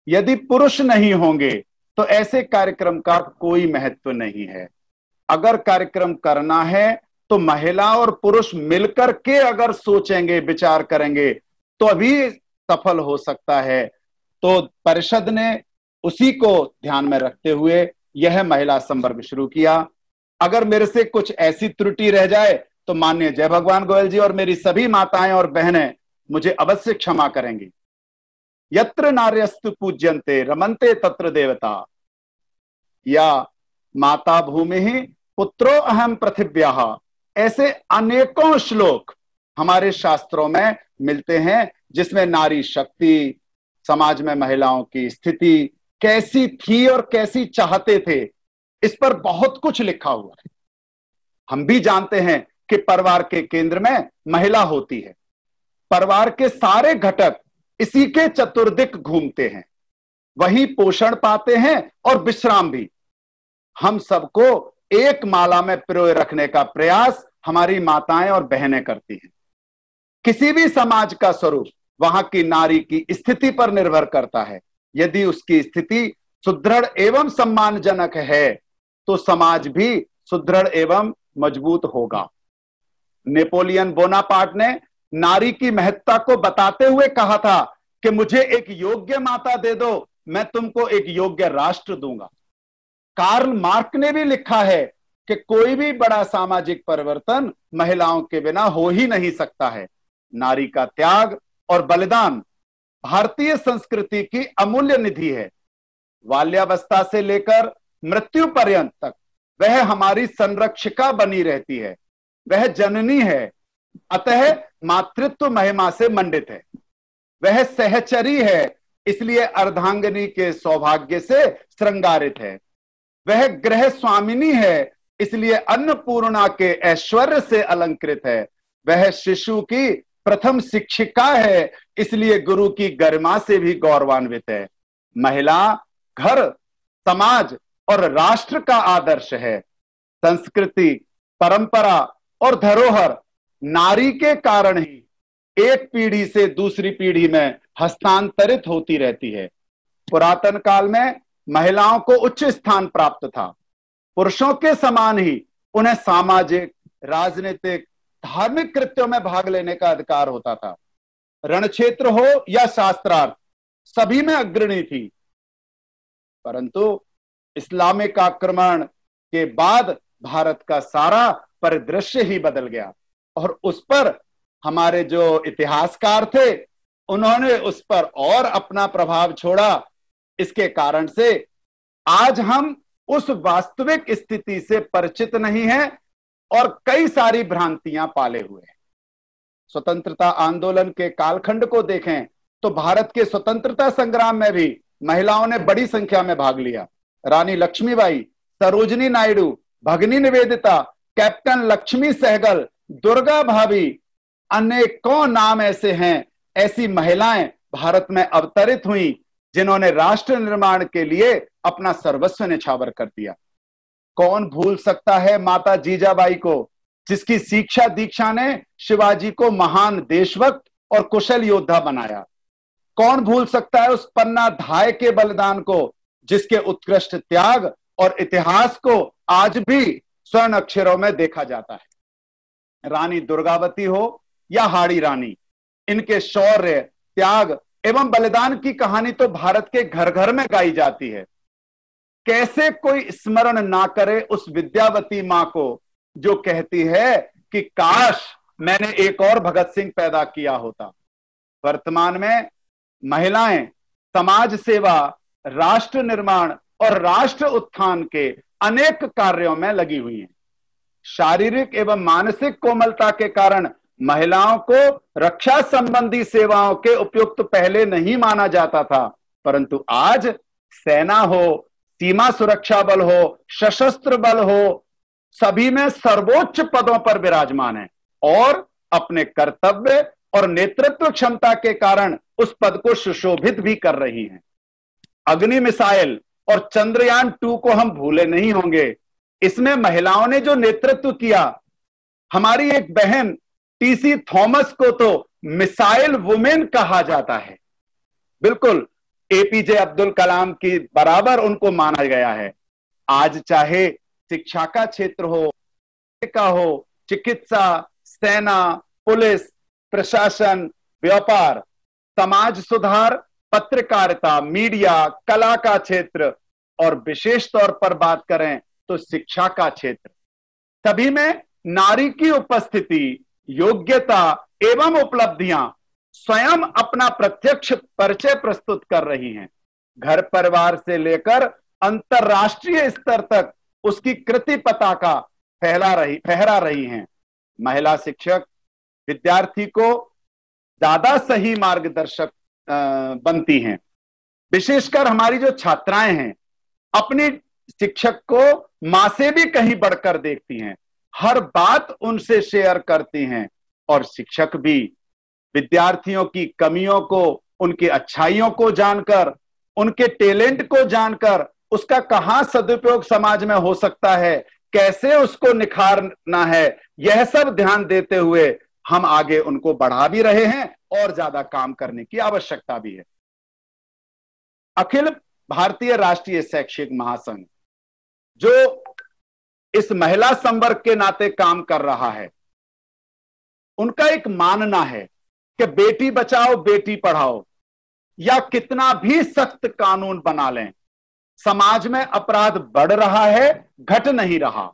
यदि पुरुष नहीं होंगे तो ऐसे कार्यक्रम का कोई महत्व नहीं है। अगर कार्यक्रम करना है तो महिला और पुरुष मिलकर के अगर सोचेंगे, विचार करेंगे, तो अभी सफल हो सकता है। तो परिषद ने उसी को ध्यान में रखते हुए यह महिला संवर्ग शुरू किया। अगर मेरे से कुछ ऐसी त्रुटि रह जाए तो माननीय जय भगवान गोयल जी और मेरी सभी माताएं और बहनें मुझे अवश्य क्षमा करेंगी। यत्र नार्यस्तु पूज्यन्ते रमन्ते तत्र देवता, या माता भूमि ही पुत्रो अहम पृथिव्याः, ऐसे अनेकों श्लोक हमारे शास्त्रों में मिलते हैं जिसमें नारी शक्ति, समाज में महिलाओं की स्थिति कैसी थी और कैसी चाहते थे, इस पर बहुत कुछ लिखा हुआ है। हम भी जानते हैं कि परिवार के केंद्र में महिला होती है, परिवार के सारे घटक इसी के चतुर्दिक घूमते हैं, वही पोषण पाते हैं और विश्राम भी। हम सबको एक माला में पिरोए रखने का प्रयास हमारी माताएं और बहनें करती हैं। किसी भी समाज का स्वरूप वहां की नारी की स्थिति पर निर्भर करता है। यदि उसकी स्थिति सुदृढ़ एवं सम्मानजनक है तो समाज भी सुदृढ़ एवं मजबूत होगा। नेपोलियन बोनापार्ट ने नारी की महत्ता को बताते हुए कहा था कि मुझे एक योग्य माता दे दो, मैं तुमको एक योग्य राष्ट्र दूंगा। कार्ल मार्क्स ने भी लिखा है कि कोई भी बड़ा सामाजिक परिवर्तन महिलाओं के बिना हो ही नहीं सकता है। नारी का त्याग और बलिदान भारतीय संस्कृति की अमूल्य निधि है। बाल्यावस्था से लेकर मृत्यु पर्यंत तक वह हमारी संरक्षिका बनी रहती है, वह जननी है, अतः मातृत्व महिमा से मंडित है। वह सहचरी है, इसलिए अर्धांगिनी के सौभाग्य से श्रृंगारित है। वह गृह स्वामिनी है, इसलिए अन्नपूर्णा के ऐश्वर्य से अलंकृत है। वह शिशु की प्रथम शिक्षिका है, इसलिए गुरु की गरिमा से भी गौरवान्वित है। महिला घर, समाज और राष्ट्र का आदर्श है। संस्कृति, परंपरा और धरोहर नारी के कारण ही एक पीढ़ी से दूसरी पीढ़ी में हस्तांतरित होती रहती है। पुरातन काल में महिलाओं को उच्च स्थान प्राप्त था। पुरुषों के समान ही उन्हें सामाजिक, राजनीतिक, धार्मिक कृत्यों में भाग लेने का अधिकार होता था। रणक्षेत्र हो या शास्त्रार्थ, सभी में अग्रणी थी। परंतु इस्लामिक आक्रमण के बाद भारत का सारा परिदृश्य ही बदल गया। और उस पर हमारे जो इतिहासकार थे उन्होंने उस पर और अपना प्रभाव छोड़ा। इसके कारण से आज हम उस वास्तविक स्थिति से परिचित नहीं हैं और कई सारी भ्रांतियां पाले हुए हैं। स्वतंत्रता आंदोलन के कालखंड को देखें तो भारत के स्वतंत्रता संग्राम में भी महिलाओं ने बड़ी संख्या में भाग लिया। रानी लक्ष्मीबाई, सरोजिनी नायडू, भगिनी निवेदिता, कैप्टन लक्ष्मी सहगल, दुर्गा भाभी, अनेकों नाम ऐसे हैं। ऐसी महिलाएं भारत में अवतरित हुई जिन्होंने राष्ट्र निर्माण के लिए अपना सर्वस्व न्यौछावर कर दिया। कौन भूल सकता है माता जीजाबाई को, जिसकी शिक्षा दीक्षा ने शिवाजी को महान देशभक्त और कुशल योद्धा बनाया। कौन भूल सकता है उस पन्ना धाय के बलिदान को, जिसके उत्कृष्ट त्याग और इतिहास को आज भी स्वर्ण अक्षरों में देखा जाता है। रानी दुर्गावती हो या हाड़ी रानी, इनके शौर्य, त्याग एवं बलिदान की कहानी तो भारत के घर घर में गाई जाती है। कैसे कोई स्मरण ना करे उस विद्यावती मां को जो कहती है कि काश मैंने एक और भगत सिंह पैदा किया होता। वर्तमान में महिलाएं समाज सेवा, राष्ट्र निर्माण और राष्ट्र उत्थान के अनेक कार्यों में लगी हुई हैं। शारीरिक एवं मानसिक कोमलता के कारण महिलाओं को रक्षा संबंधी सेवाओं के उपयुक्त पहले नहीं माना जाता था, परंतु आज सेना हो, सीमा सुरक्षा बल हो, सशस्त्र बल हो, सभी में सर्वोच्च पदों पर विराजमान है और अपने कर्तव्य और नेतृत्व क्षमता के कारण उस पद को सुशोभित भी कर रही हैं। अग्नि मिसाइल और चंद्रयान 2 को हम भूले नहीं होंगे। इसमें महिलाओं ने जो नेतृत्व किया, हमारी एक बहन टीसी थॉमस को तो मिसाइल वुमेन कहा जाता है। बिल्कुल एपीजे अब्दुल कलाम की बराबर उनको माना गया है। आज चाहे शिक्षा का क्षेत्र हो, चिकित्सा, सेना, पुलिस, प्रशासन, व्यापार, समाज सुधार, पत्रकारिता, मीडिया, कला का क्षेत्र और विशेष तौर पर बात करें तो शिक्षा का क्षेत्र, सभी में नारी की उपस्थिति, योग्यता एवं उपलब्धियां स्वयं अपना प्रत्यक्ष परिचय प्रस्तुत कर रही हैं। घर परिवार से लेकर अंतरराष्ट्रीय स्तर तक उसकी कृति पताका फहरा रही हैं। महिला शिक्षक विद्यार्थी को ज्यादा सही मार्गदर्शक बनती हैं। विशेषकर हमारी जो छात्राएं हैं अपनी शिक्षक को मां से भी कहीं बढ़कर देखती हैं, हर बात उनसे शेयर करती हैं और शिक्षक भी विद्यार्थियों की कमियों को, उनकी अच्छाइयों को जानकर, उनके टैलेंट को जानकर उसका कहां सदुपयोग समाज में हो सकता है, कैसे उसको निखारना है, यह सब ध्यान देते हुए हम आगे उनको बढ़ा भी रहे हैं और ज्यादा काम करने की आवश्यकता भी है। अखिल भारतीय राष्ट्रीय शैक्षिक महासंघ जो इस महिला संवर्ग के नाते काम कर रहा है, उनका एक मानना है कि बेटी बचाओ बेटी पढ़ाओ या कितना भी सख्त कानून बना लें, समाज में अपराध बढ़ रहा है, घट नहीं रहा।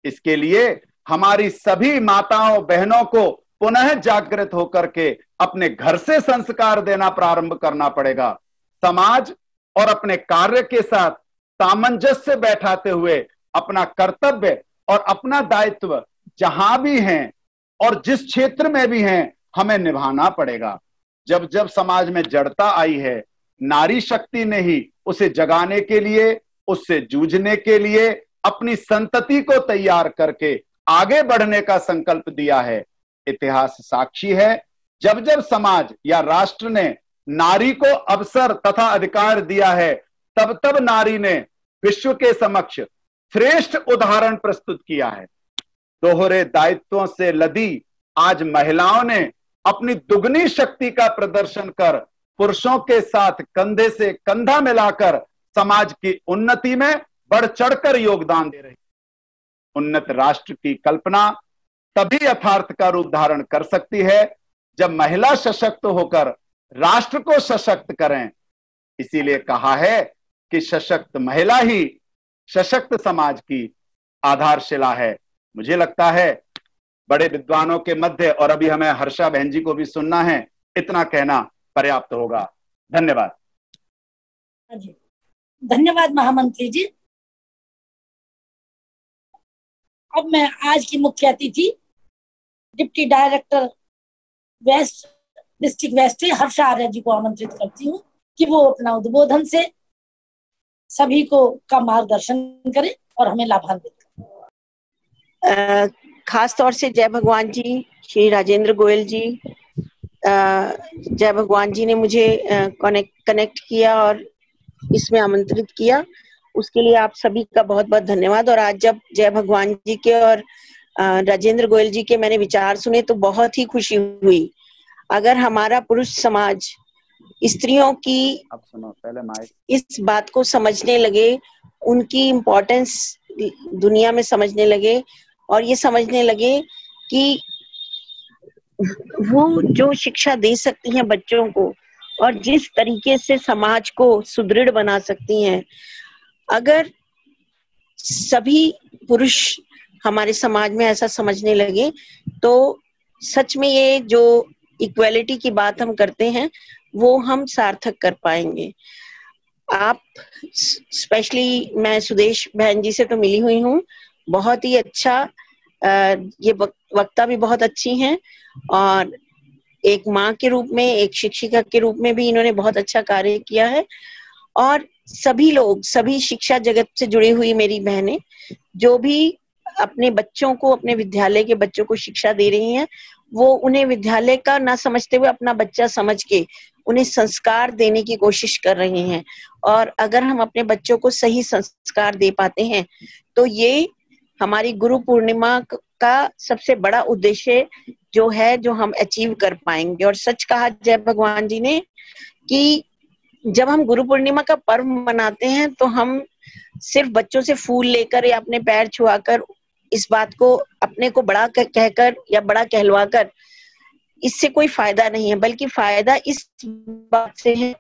इसके लिए हमारी सभी माताओं बहनों को पुनः जागृत होकर के अपने घर से संस्कार देना प्रारंभ करना पड़ेगा। समाज और अपने कार्य के साथ सामंजस्य बैठाते हुए अपना कर्तव्य और अपना दायित्व जहां भी हैं और जिस क्षेत्र में भी हैं हमें निभाना पड़ेगा। जब जब समाज में जड़ता आई है, नारी शक्ति ने ही उसे जगाने के लिए, उससे जूझने के लिए अपनी संतति को तैयार करके आगे बढ़ने का संकल्प दिया है। इतिहास साक्षी है, जब जब समाज या राष्ट्र ने नारी को अवसर तथा अधिकार दिया है, तब तब नारी ने विश्व के समक्ष श्रेष्ठ उदाहरण प्रस्तुत किया है। दोहरे दायित्वों से लदी आज महिलाओं ने अपनी दुगनी शक्ति का प्रदर्शन कर पुरुषों के साथ कंधे से कंधा मिलाकर समाज की उन्नति में बढ़ चढ़कर योगदान दे रही। उन्नत राष्ट्र की कल्पना तभी यथार्थ का रूप धारण कर सकती है जब महिला सशक्त होकर राष्ट्र को सशक्त करें। इसीलिए कहा है कि सशक्त महिला ही सशक्त समाज की आधारशिला है। मुझे लगता है बड़े विद्वानों के मध्य, और अभी हमें हर्षा बहन जी को भी सुनना है, इतना कहना पर्याप्त होगा। धन्यवाद। जी धन्यवाद महामंत्री जी। अब मैं आज की मुख्य अतिथि deputy director west district west Harsha Arya ji को आमंत्रित करती हूँ कि वो अपना उद्बोधन से सभी को का मार्गदर्शन करें और हमें लाभान्वित करें। खास तौर से जय भगवान जी, श्री राजेंद्र गोयल जी, जय भगवान जी ने मुझे कनेक्ट किया और इसमें आमंत्रित किया, उसके लिए आप सभी का बहुत बहुत धन्यवाद। और आज जब जय भगवान जी के और राजेंद्र गोयल जी के मैंने विचार सुने तो बहुत ही खुशी हुई। अगर हमारा पुरुष समाज स्त्रियों की इस बात को समझने लगे, उनकी इम्पोर्टेंस दुनिया में समझने लगे और ये समझने लगे कि वो जो शिक्षा दे सकती हैं बच्चों को और जिस तरीके से समाज को सुदृढ़ बना सकती हैं, अगर सभी पुरुष हमारे समाज में ऐसा समझने लगे तो सच में ये जो इक्वालिटी की बात हम करते हैं वो हम सार्थक कर पाएंगे। आप स्पेशली, मैं सुदेश बहन जी से तो मिली हुई हूँ, बहुत ही अच्छा, ये वक्ता भी बहुत अच्छी हैं और एक माँ के रूप में, एक शिक्षिका के रूप में भी इन्होंने बहुत अच्छा कार्य किया है। और सभी लोग, सभी शिक्षा जगत से जुड़ी हुई मेरी बहनें जो भी अपने बच्चों को, अपने विद्यालय के बच्चों को शिक्षा दे रही हैं, वो उन्हें विद्यालय का ना समझते हुए अपना बच्चा समझ के उन्हें संस्कार देने की कोशिश कर रही हैं। और अगर हम अपने बच्चों को सही संस्कार दे पाते हैं तो ये हमारी गुरु पूर्णिमा का सबसे बड़ा उद्देश्य जो है, जो हम अचीव कर पाएंगे। और सच कहा जय भगवान जी ने कि जब हम गुरु पूर्णिमा का पर्व मनाते हैं तो हम सिर्फ बच्चों से फूल लेकर या अपने पैर छुआकर इस बात को अपने को बड़ा कहकर या बड़ा कहलवाकर इससे कोई फायदा नहीं है, बल्कि फायदा इस बात से है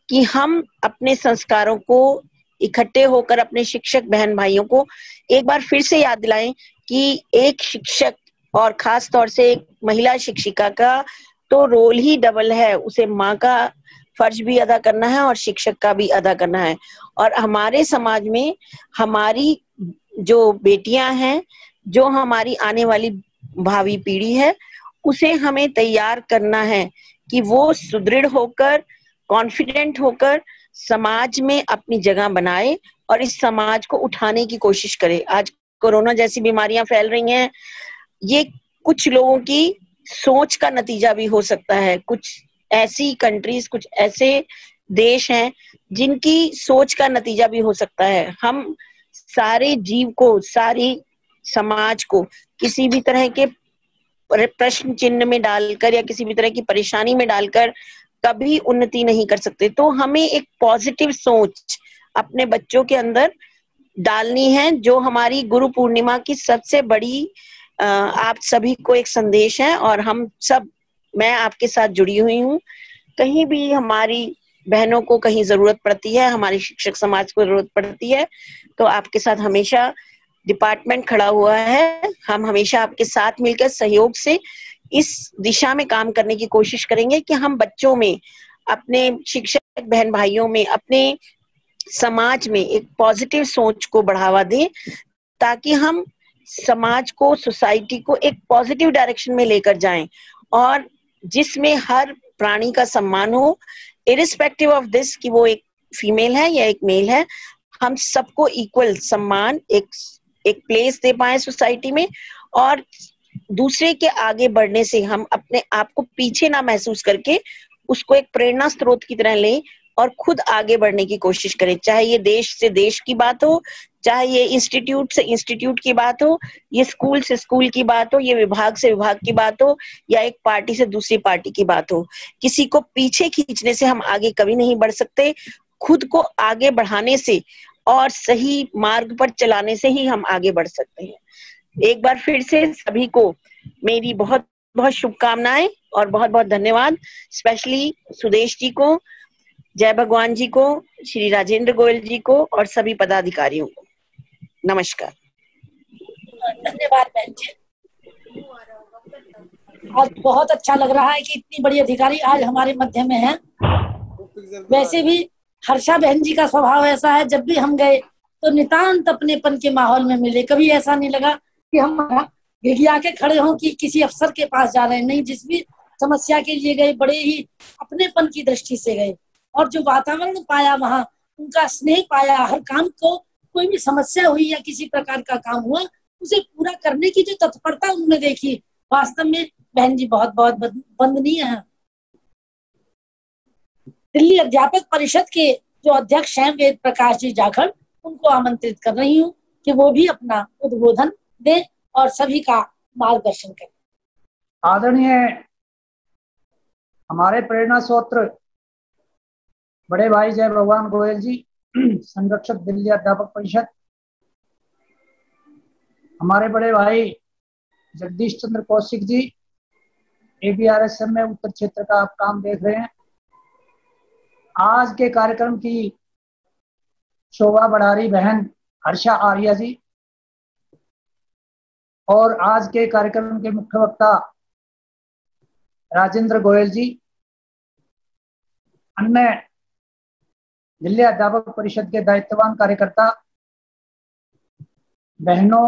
कि हम अपने संस्कारों को इकट्ठे होकर अपने शिक्षक बहन भाइयों को एक बार फिर से याद दिलाएं कि एक शिक्षक और खास तौर से एक महिला शिक्षिका का तो रोल ही डबल है। उसे माँ का फर्ज भी अदा करना है और शिक्षक का भी अदा करना है। और हमारे समाज में हमारी जो बेटियां हैं, जो हमारी आने वाली भावी पीढ़ी है, उसे हमें तैयार करना है कि वो सुदृढ़ होकर, कॉन्फिडेंट होकर समाज में अपनी जगह बनाए और इस समाज को उठाने की कोशिश करे। आज कोरोना जैसी बीमारियां फैल रही हैं, ये कुछ लोगों की सोच का नतीजा भी हो सकता है। कुछ ऐसी कंट्रीज, कुछ ऐसे देश हैं जिनकी सोच का नतीजा भी हो सकता है। हम सारे जीव को, सारी समाज को किसी भी तरह के प्रश्न चिन्ह में डालकर या किसी भी तरह की परेशानी में डालकर कभी उन्नति नहीं कर सकते। तो हमें एक पॉजिटिव सोच अपने बच्चों के अंदर डालनी है, जो हमारी गुरु पूर्णिमा की सबसे बड़ी आप सभी को एक संदेश है। और हम सब, मैं आपके साथ जुड़ी हुई हूँ। कहीं भी हमारी बहनों को कहीं जरूरत पड़ती है, हमारे शिक्षक समाज को जरूरत पड़ती है, तो आपके साथ हमेशा डिपार्टमेंट खड़ा हुआ है। हम हमेशा आपके साथ मिलकर सहयोग से इस दिशा में काम करने की कोशिश करेंगे कि हम बच्चों में, अपने शिक्षक बहन भाइयों में, अपने समाज में एक पॉजिटिव सोच को बढ़ावा दें, ताकि हम समाज को, सोसाइटी को एक पॉजिटिव डायरेक्शन में लेकर जाएं और जिसमें हर प्राणी का सम्मान हो, इरिस्पेक्टिव ऑफ दिस कि वो एक फीमेल है या एक मेल है। हम सबको इक्वल सम्मान, एक प्लेस दे पाए सोसाइटी में, और दूसरे के आगे बढ़ने से हम अपने आप को पीछे ना महसूस करके उसको एक प्रेरणा स्रोत की तरह लें और खुद आगे बढ़ने की कोशिश करें। चाहे ये देश से देश की बात हो, चाहे ये इंस्टीट्यूट से इंस्टीट्यूट की बात हो, ये स्कूल से स्कूल की बात हो, ये विभाग से विभाग की बात हो, या एक पार्टी से दूसरी पार्टी की बात हो। किसी को पीछे खींचने से हम आगे कभी नहीं बढ़ सकते। खुद को आगे बढ़ाने से और सही मार्ग पर चलाने से ही हम आगे बढ़ सकते हैं। एक बार फिर से सभी को मेरी बहुत बहुत शुभकामनाएं और बहुत बहुत धन्यवाद। स्पेशली सुदेश जी को, जय भगवान जी को, श्री राजेंद्र गोयल जी को और सभी पदाधिकारियों को नमस्कार। धन्यवाद बहन जी। आज बहुत अच्छा लग रहा है कि इतनी बड़ी अधिकारी आज हमारे मध्य में है। वैसे भी हर्षा बहन जी का स्वभाव ऐसा है, जब भी हम गए तो नितांत अपनेपन के माहौल में मिले। कभी ऐसा नहीं लगा कि हम घिघिया के खड़े हों कि किसी अफसर के पास जा रहे हैं, नहीं, जिस भी समस्या के लिए गए बड़े ही अपनेपन की दृष्टि से गए। और जो वातावरण पाया वहाँ, उनका स्नेह पाया, हर काम को, कोई भी समस्या हुई या किसी प्रकार का काम हुआ उसे पूरा करने की जो तत्परता उन्होंने देखी, वास्तव में बहन जी बहुत बहुत वंदनीय है। दिल्ली अध्यापक परिषद के जो अध्यक्ष हैं वेद प्रकाश जी जाखड़, उनको आमंत्रित कर रही हूँ कि वो भी अपना उद्बोधन दें और सभी का मार्गदर्शन करें। आदरणीय हमारे प्रेरणा स्रोत्र बड़े भाई जय भगवान गोयल जी, संरक्षक दिल्ली अध्यापक परिषद, हमारे बड़े भाई जगदीश चंद्र कौशिक जी, ABRSM में उत्तर क्षेत्र का आप काम देख रहे हैं। आज के कार्यक्रम की शोभा बढ़ा रही बहन हर्षा आर्या जी, और आज के कार्यक्रम के मुख्य वक्ता राजेंद्र गोयल जी, अन्य दिल्ली अध्यापक परिषद के दायित्ववान कार्यकर्ता, बहनों,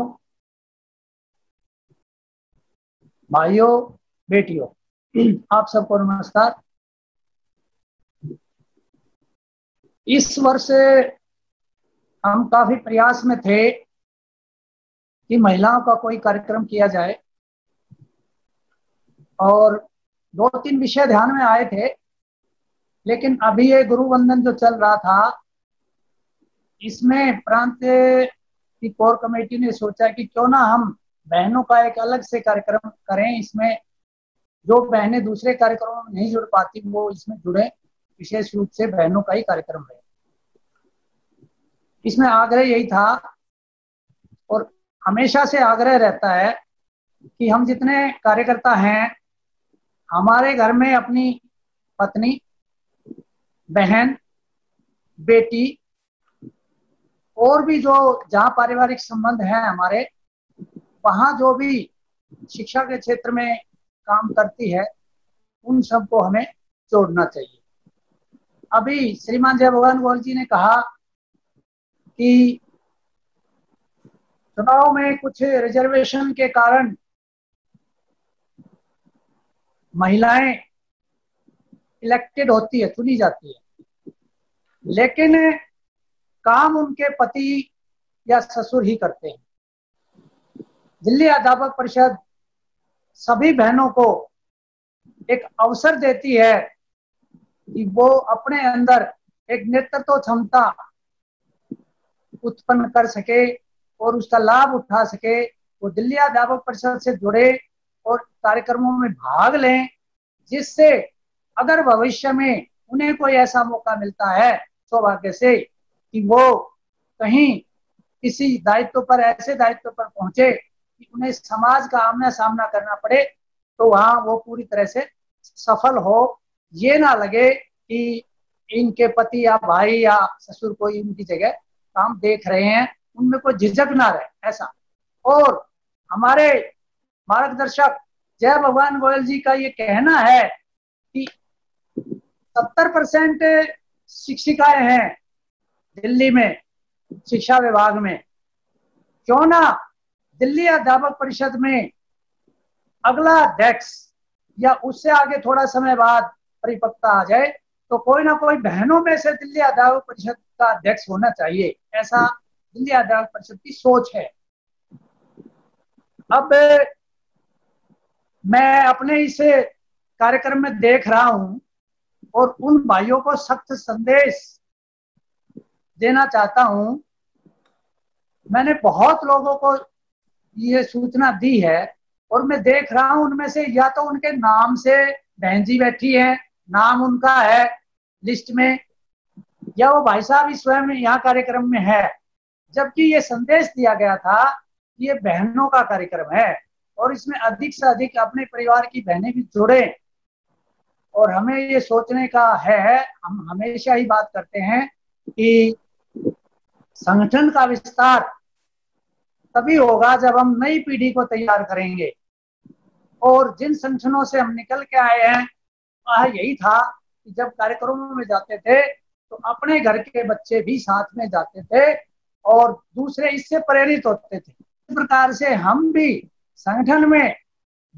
भाइयों, बेटियों, आप सबको नमस्कार। इस वर्ष हम काफी प्रयास में थे कि महिलाओं का कोई कार्यक्रम किया जाए, और 2-3 विषय ध्यान में आए थे, लेकिन अभी ये गुरु वंदन जो चल रहा था, इसमें प्रांत की कोर कमेटी ने सोचा कि क्यों ना हम बहनों का एक अलग से कार्यक्रम करें। इसमें जो बहनें दूसरे कार्यक्रमों में नहीं जुड़ पाती वो इसमें जुड़े, विशेष रूप से बहनों का ही कार्यक्रम रहे। इसमें आग्रह यही था, और हमेशा से आग्रह रहता है कि हम जितने कार्यकर्ता हैं, हमारे घर में अपनी पत्नी, बहन, बेटी और भी जो जहाँ पारिवारिक संबंध हैं हमारे, वहाँ जो भी शिक्षा के क्षेत्र में काम करती है, उन सबको हमें जोड़ना चाहिए। अभी श्रीमान जय भगवान गोयल जी ने कहा कि चुनाव में कुछ रिजर्वेशन के कारण महिलाएं इलेक्टेड होती है, चुनी जाती है, लेकिन काम उनके पति या ससुर ही करते हैं। दिल्ली अध्यापक परिषद सभी बहनों को एक अवसर देती है कि वो अपने अंदर एक नेतृत्व क्षमता उत्पन्न कर सके और उसका लाभ उठा सके। वो दिल्ली अध्यापक परिषद से जुड़े और कार्यक्रमों में भाग लें, जिससे अगर भविष्य में उन्हें कोई ऐसा मौका मिलता है सौभाग्य से कि वो कहीं किसी दायित्व पर, ऐसे दायित्व पर पहुंचे कि उन्हें समाज का आमना सामना करना पड़े, तो वहां वो पूरी तरह से सफल हो। ये ना लगे कि इनके पति या भाई या ससुर कोई इनकी जगह काम देख रहे हैं, उनमें कोई झिझक ना रहे, ऐसा। और हमारे मार्गदर्शक जय भगवान गोयल जी का ये कहना है कि 70% शिक्षिकाएं हैं दिल्ली में शिक्षा विभाग में, क्यों ना दिल्ली अध्यापक परिषद में अगला अध्यक्ष या उससे आगे थोड़ा समय बाद परिपक्वता आ जाए तो कोई ना कोई बहनों में से दिल्ली अध्यापक परिषद का अध्यक्ष होना चाहिए, ऐसा दिल्ली अध्यापक परिषद की सोच है। अब मैं अपने इस कार्यक्रम में देख रहा हूं और उन भाइयों को सख्त संदेश देना चाहता हूं। मैंने बहुत लोगों को ये सूचना दी है और मैं देख रहा हूं उनमें से या तो उनके नाम से बहन जी बैठी है, नाम उनका है लिस्ट में, या वो भाई साहब ही स्वयं यहाँ कार्यक्रम में है, जबकि ये संदेश दिया गया था कि ये बहनों का कार्यक्रम है और इसमें अधिक से अधिक अपने परिवार की बहनें भी जुड़े। और हमें ये सोचने का है, हम हमेशा ही बात करते हैं कि संगठन का विस्तार तभी होगा जब हम नई पीढ़ी को तैयार करेंगे। और जिन संगठनों से हम निकल के आए हैं वह यही था कि जब कार्यक्रमों में जाते थे तो अपने घर के बच्चे भी साथ में जाते थे और दूसरे इससे प्रेरित होते थे। इस प्रकार से हम भी संगठन में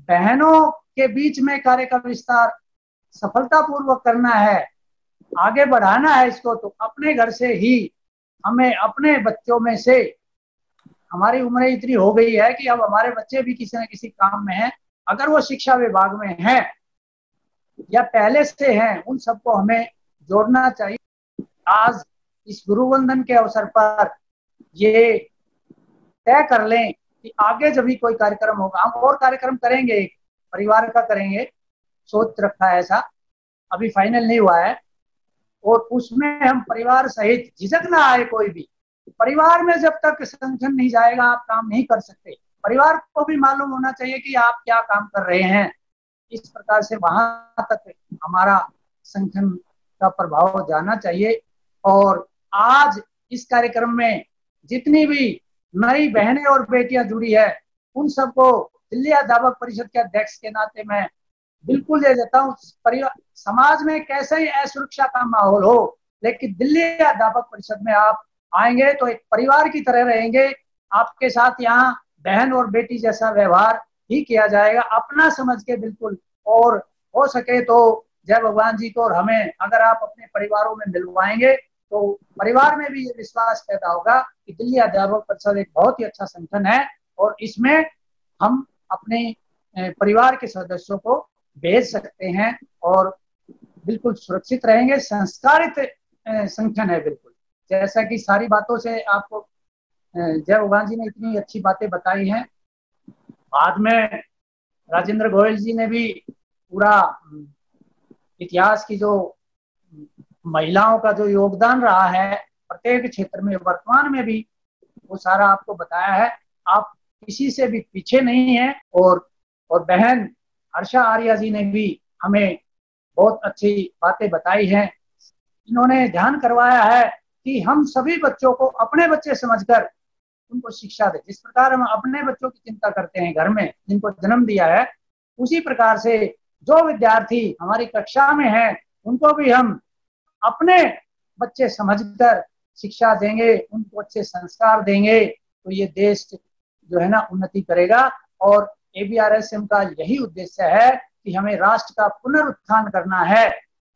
बहनों के बीच में कार्य का विस्तार सफलतापूर्वक करना है, आगे बढ़ाना है इसको, तो अपने घर से ही हमें अपने बच्चों में से, हमारी उम्र इतनी हो गई है कि अब हमारे बच्चे भी किसी न किसी काम में हैं, अगर वो शिक्षा विभाग में हैं या पहले से हैं, उन सबको हमें जोड़ना चाहिए। आज इस गुरुवंदन के अवसर पर ये तय कर लें कि आगे जब भी कोई कार्यक्रम होगा, हम और कार्यक्रम करेंगे, एक परिवार का करेंगे, सोच रखा है ऐसा, अभी फाइनल नहीं हुआ है, और उसमें हम परिवार सहित, झिझक ना आए कोई भी, परिवार में जब तक संगठन नहीं जाएगा आप काम नहीं कर सकते। परिवार को भी मालूम होना चाहिए कि आप क्या काम कर रहे हैं। इस प्रकार से वहां तक हमारा संगठन का प्रभाव जाना चाहिए। और आज इस कार्यक्रम में जितनी भी नई बहनें और बेटियां जुड़ी है, उन सबको दिल्ली अध्यापक परिषद के अध्यक्ष के नाते मैं बिल्कुल ये देता हूँ, समाज में कैसे ही असुरक्षा का माहौल हो, लेकिन दिल्ली अध्यापक परिषद में आप आएंगे तो एक परिवार की तरह रहेंगे। आपके साथ यहाँ बहन और बेटी जैसा व्यवहार ही किया जाएगा, अपना समझ के बिल्कुल। और हो सके तो जय भगवान जी को और हमें अगर आप अपने परिवारों में मिलवाएंगे तो परिवार में भी ये विश्वास पैदा होगा कि दिल्ली अध्यापक परिषद एक बहुत ही अच्छा संगठन है और इसमें हम अपने परिवार के सदस्यों को भेज सकते हैं और बिल्कुल सुरक्षित रहेंगे। संस्कारित संगठन है बिल्कुल, जैसा कि सारी बातों से आपको जय भगवान जी ने इतनी अच्छी बातें बताई हैं। बाद में राजेंद्र गोयल जी ने भी पूरा इतिहास की जो महिलाओं का जो योगदान रहा है प्रत्येक क्षेत्र में, वर्तमान में भी वो सारा आपको बताया है। आप किसी से भी पीछे नहीं हैं। और बहन हर्षा आर्या जी ने भी हमें बहुत अच्छी बातें बताई हैं। इन्होंने ध्यान करवाया है कि हम सभी बच्चों को अपने बच्चे समझकर उनको शिक्षा दें। जिस प्रकार हम अपने बच्चों की चिंता करते हैं घर में जिनको जन्म दिया है, उसी प्रकार से जो विद्यार्थी हमारी कक्षा में हैं उनको भी हम अपने बच्चे समझकर शिक्षा देंगे, उनको अच्छे संस्कार देंगे, तो ये देश जो है ना उन्नति करेगा। और ABRSM का यही उद्देश्य है कि हमें राष्ट्र का पुनरुत्थान करना है।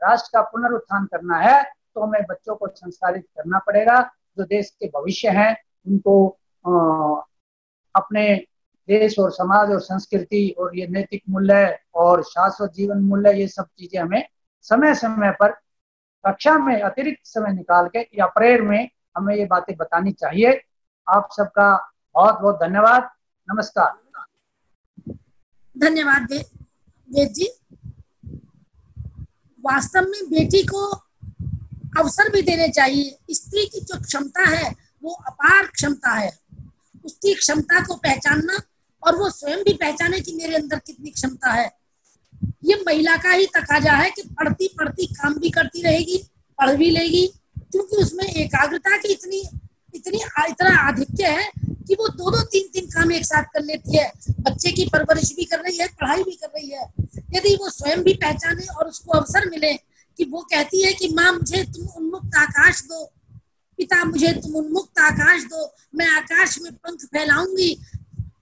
राष्ट्र का पुनरुत्थान करना है तो हमें बच्चों को संस्कारित करना पड़ेगा। जो देश के भविष्य हैं उनको अपने देश और समाज और संस्कृति और ये नैतिक मूल्य और शाश्वत जीवन मूल्य, ये सब चीजें हमें समय समय पर कक्षा में अतिरिक्त समय निकाल के या प्रेयर में हमें ये बातें बतानी चाहिए। आप सबका बहुत बहुत धन्यवाद। नमस्कार। धन्यवाद वेद जी। वास्तव में बेटी को अवसर भी देने चाहिए। स्त्री की जो क्षमता है वो अपार क्षमता है। उसकी क्षमता को पहचानना और वो स्वयं भी पहचाने कि मेरे अंदर कितनी क्षमता है। ये महिला का ही तकाजा है कि पढ़ती पढ़ती काम भी करती रहेगी, पढ़ भी लेगी, क्योंकि उसमें एकाग्रता की इतना आधिक्य है कि वो 2-2, 3-3 काम एक साथ कर लेती है। बच्चे की परवरिश भी कर रही है, पढ़ाई भी कर रही है। यदि वो स्वयं भी पहचाने और उसको अवसर मिले कि वो कहती है कि माँ मुझे तुम उन्मुक्त आकाश दो, पिता मुझे तुम उन्मुक्त आकाश दो, मैं आकाश में पंख फैलाऊंगी,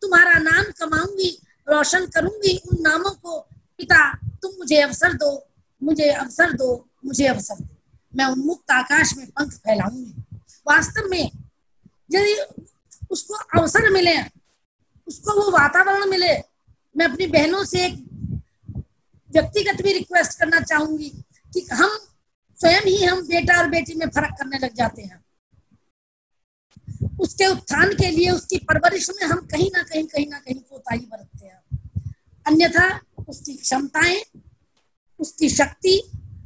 तुम्हारा नाम कमाऊंगी, रोशन करूंगी उन नामों को। पिता तुम मुझे अवसर दो, मुझे अवसर दो, मुझे अवसर दो, मैं उन्मुक्त आकाश में पंख फैलाऊंगी। वास्तव में यदि उसको अवसर मिले, उसको वो वातावरण मिले, मैं अपनी बहनों से एक व्यक्तिगत भी रिक्वेस्ट करना चाहूंगी कि हम स्वयं ही हम बेटा और बेटी में फर्क करने लग जाते हैं। उसके उत्थान के लिए उसकी परवरिश में हम कहीं ना कहीं कोताही बरतते हैं। अन्यथा उसकी क्षमताएं, उसकी शक्ति,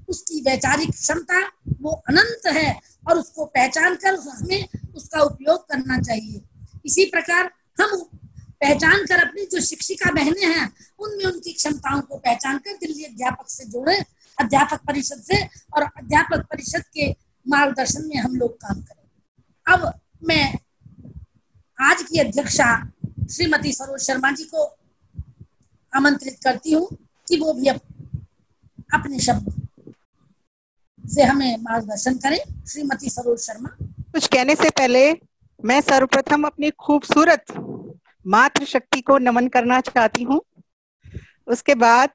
उसकी वैचारिक क्षमता वो अनंत है और उसको पहचान कर हमें उसका उपयोग करना चाहिए। इसी प्रकार हम पहचान कर अपनी जो शिक्षिका बहनें हैं उनमें उनकी क्षमताओं को पहचान कर दिल्ली अध्यापक से जोड़े, अध्यापक परिषद से, और अध्यापक परिषद के मार्गदर्शन में हम लोग काम करें। अब मैं आज की अध्यक्षा श्रीमती सरोज शर्मा जी को आमंत्रित करती हूँ कि वो भी अपने शब्द से हमें मार्गदर्शन करें। श्रीमती सरोज शर्मा। कुछ कहने से पहले मैं सर्वप्रथम अपनी खूबसूरत मातृशक्ति को नमन करना चाहती हूँ। उसके बाद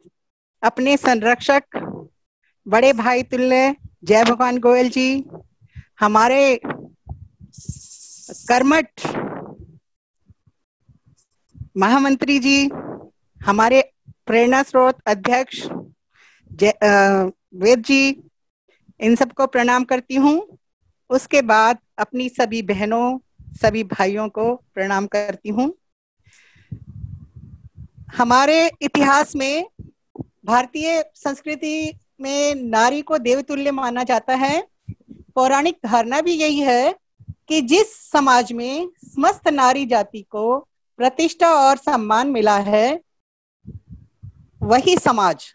अपने संरक्षक बड़े भाई तुल्य जय भगवान गोयल जी, हमारे कर्मठ महामंत्री जी, हमारे प्रेरणा स्रोत अध्यक्ष वेद जी, इन सबको प्रणाम करती हूँ। उसके बाद अपनी सभी बहनों सभी भाइयों को प्रणाम करती हूँ। हमारे इतिहास में भारतीय संस्कृति में नारी को देवतुल्य माना जाता है। पौराणिक धारणा भी यही है कि जिस समाज में समस्त नारी जाति को प्रतिष्ठा और सम्मान मिला है, वही समाज,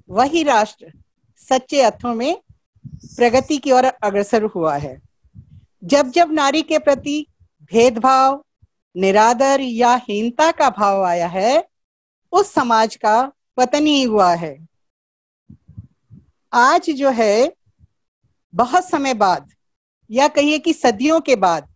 वही राष्ट्र सच्चे अर्थों में प्रगति की ओर अग्रसर हुआ है। जब जब नारी के प्रति भेदभाव, निरादर या हीनता का भाव आया है, उस समाज का पतन ही हुआ है। आज जो है, बहुत समय बाद या कहिए कि सदियों के बाद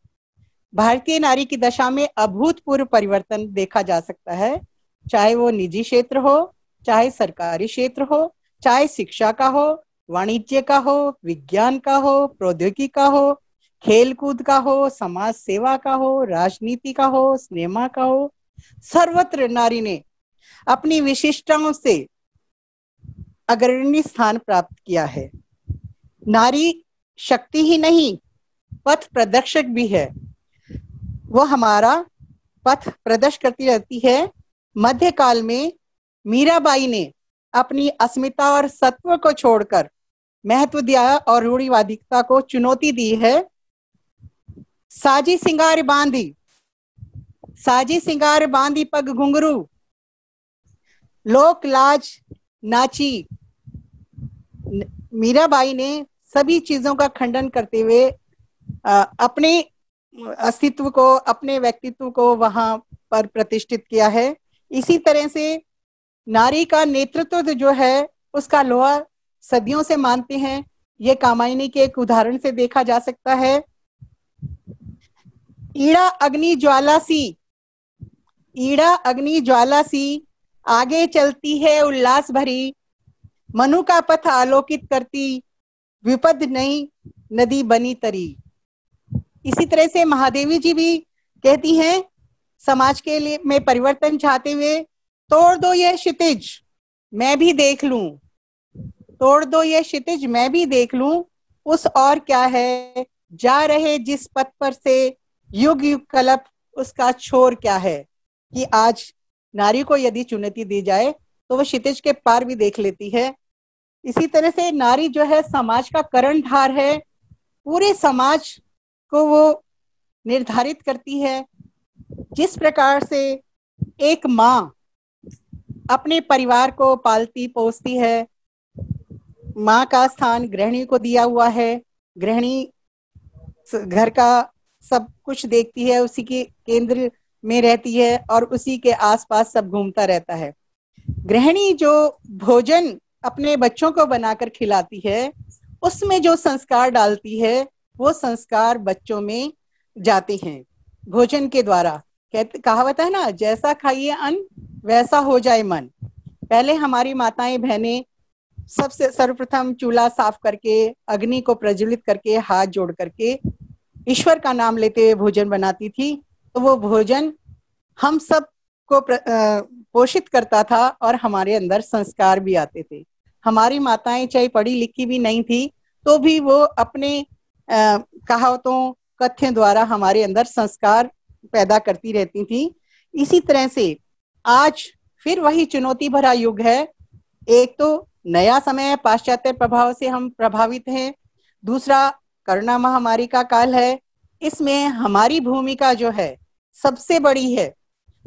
भारतीय नारी की दशा में अभूतपूर्व परिवर्तन देखा जा सकता है। चाहे वो निजी क्षेत्र हो, चाहे सरकारी क्षेत्र हो, चाहे शिक्षा का हो, वाणिज्य का हो, विज्ञान का हो, प्रौद्योगिकी का हो, खेल कूद का हो, समाज सेवा का हो, राजनीति का हो, सिनेमा का हो, सर्वत्र नारी ने अपनी विशिष्टताओं से अग्रणी स्थान प्राप्त किया है। नारी शक्ति ही नहीं, पथ प्रदर्शक भी है। वो हमारा पथ प्रदर्शित करती रहती है। मध्यकाल में मीराबाई ने अपनी अस्मिता और सत्व को छोड़कर महत्व दिया और रूढ़िवादिता को चुनौती दी है। साजी सिंगार बांधी पग घुंघरू, लोक लाज नाची। मीराबाई ने सभी चीजों का खंडन करते हुए अपने अस्तित्व को, अपने व्यक्तित्व को वहां पर प्रतिष्ठित किया है। इसी तरह से नारी का नेतृत्व जो है, उसका लोहा सदियों से मानते हैं। ये कामायनी के एक उदाहरण से देखा जा सकता है। ईड़ा अग्नि ज्वाला सी आगे चलती है उल्लास भरी, मनु का पथ आलोकित करती, विपद नहीं नदी बनी तरी। इसी तरह से महादेवी जी भी कहती हैं, समाज के लिए में परिवर्तन चाहते हुए, तोड़ दो ये क्षितिज मैं भी देख लूं, तोड़ दो ये क्षितिज मैं भी देख लूं, उस और क्या है, जा रहे जिस पथ पर से युग युग कल्प, उसका छोर क्या है। कि आज नारी को यदि चुनौती दी जाए तो वो क्षितिज के पार भी देख लेती है। इसी तरह से नारी जो है समाज का कर्णधार है। पूरे समाज को वो निर्धारित करती है। जिस प्रकार से एक माँ अपने परिवार को पालती पोसती है, माँ का स्थान गृहिणी को दिया हुआ है। गृहिणी घर का सब कुछ देखती है, उसी के केंद्र में रहती है और उसी के आसपास सब घूमता रहता है। गृहिणी जो भोजन अपने बच्चों को बनाकर खिलाती है, उसमें जो संस्कार डालती है, वो संस्कार बच्चों में जाते हैं भोजन के द्वारा। कहावत है ना, जैसा खाइए अन्न वैसा हो जाए मन। पहले हमारी माताएं बहनें सबसे सर्वप्रथम चूल्हा साफ करके, अग्नि को प्रज्वलित करके, हाथ जोड़ करके ईश्वर का नाम लेते हुए भोजन बनाती थी। तो वो भोजन हम सब को पोषित करता था और हमारे अंदर संस्कार भी आते थे। हमारी माताएं चाहे पढ़ी लिखी भी नहीं थी, तो भी वो अपने कहावतों कथ्यों द्वारा हमारे अंदर संस्कार पैदा करती रहती थी। इसी तरह से आज फिर वही चुनौती भरा युग है। एक तो नया समय, पाश्चात्य प्रभाव से हम प्रभावित हैं। दूसरा कोरोना महामारी का काल है। इसमें हमारी भूमिका जो है सबसे बड़ी है।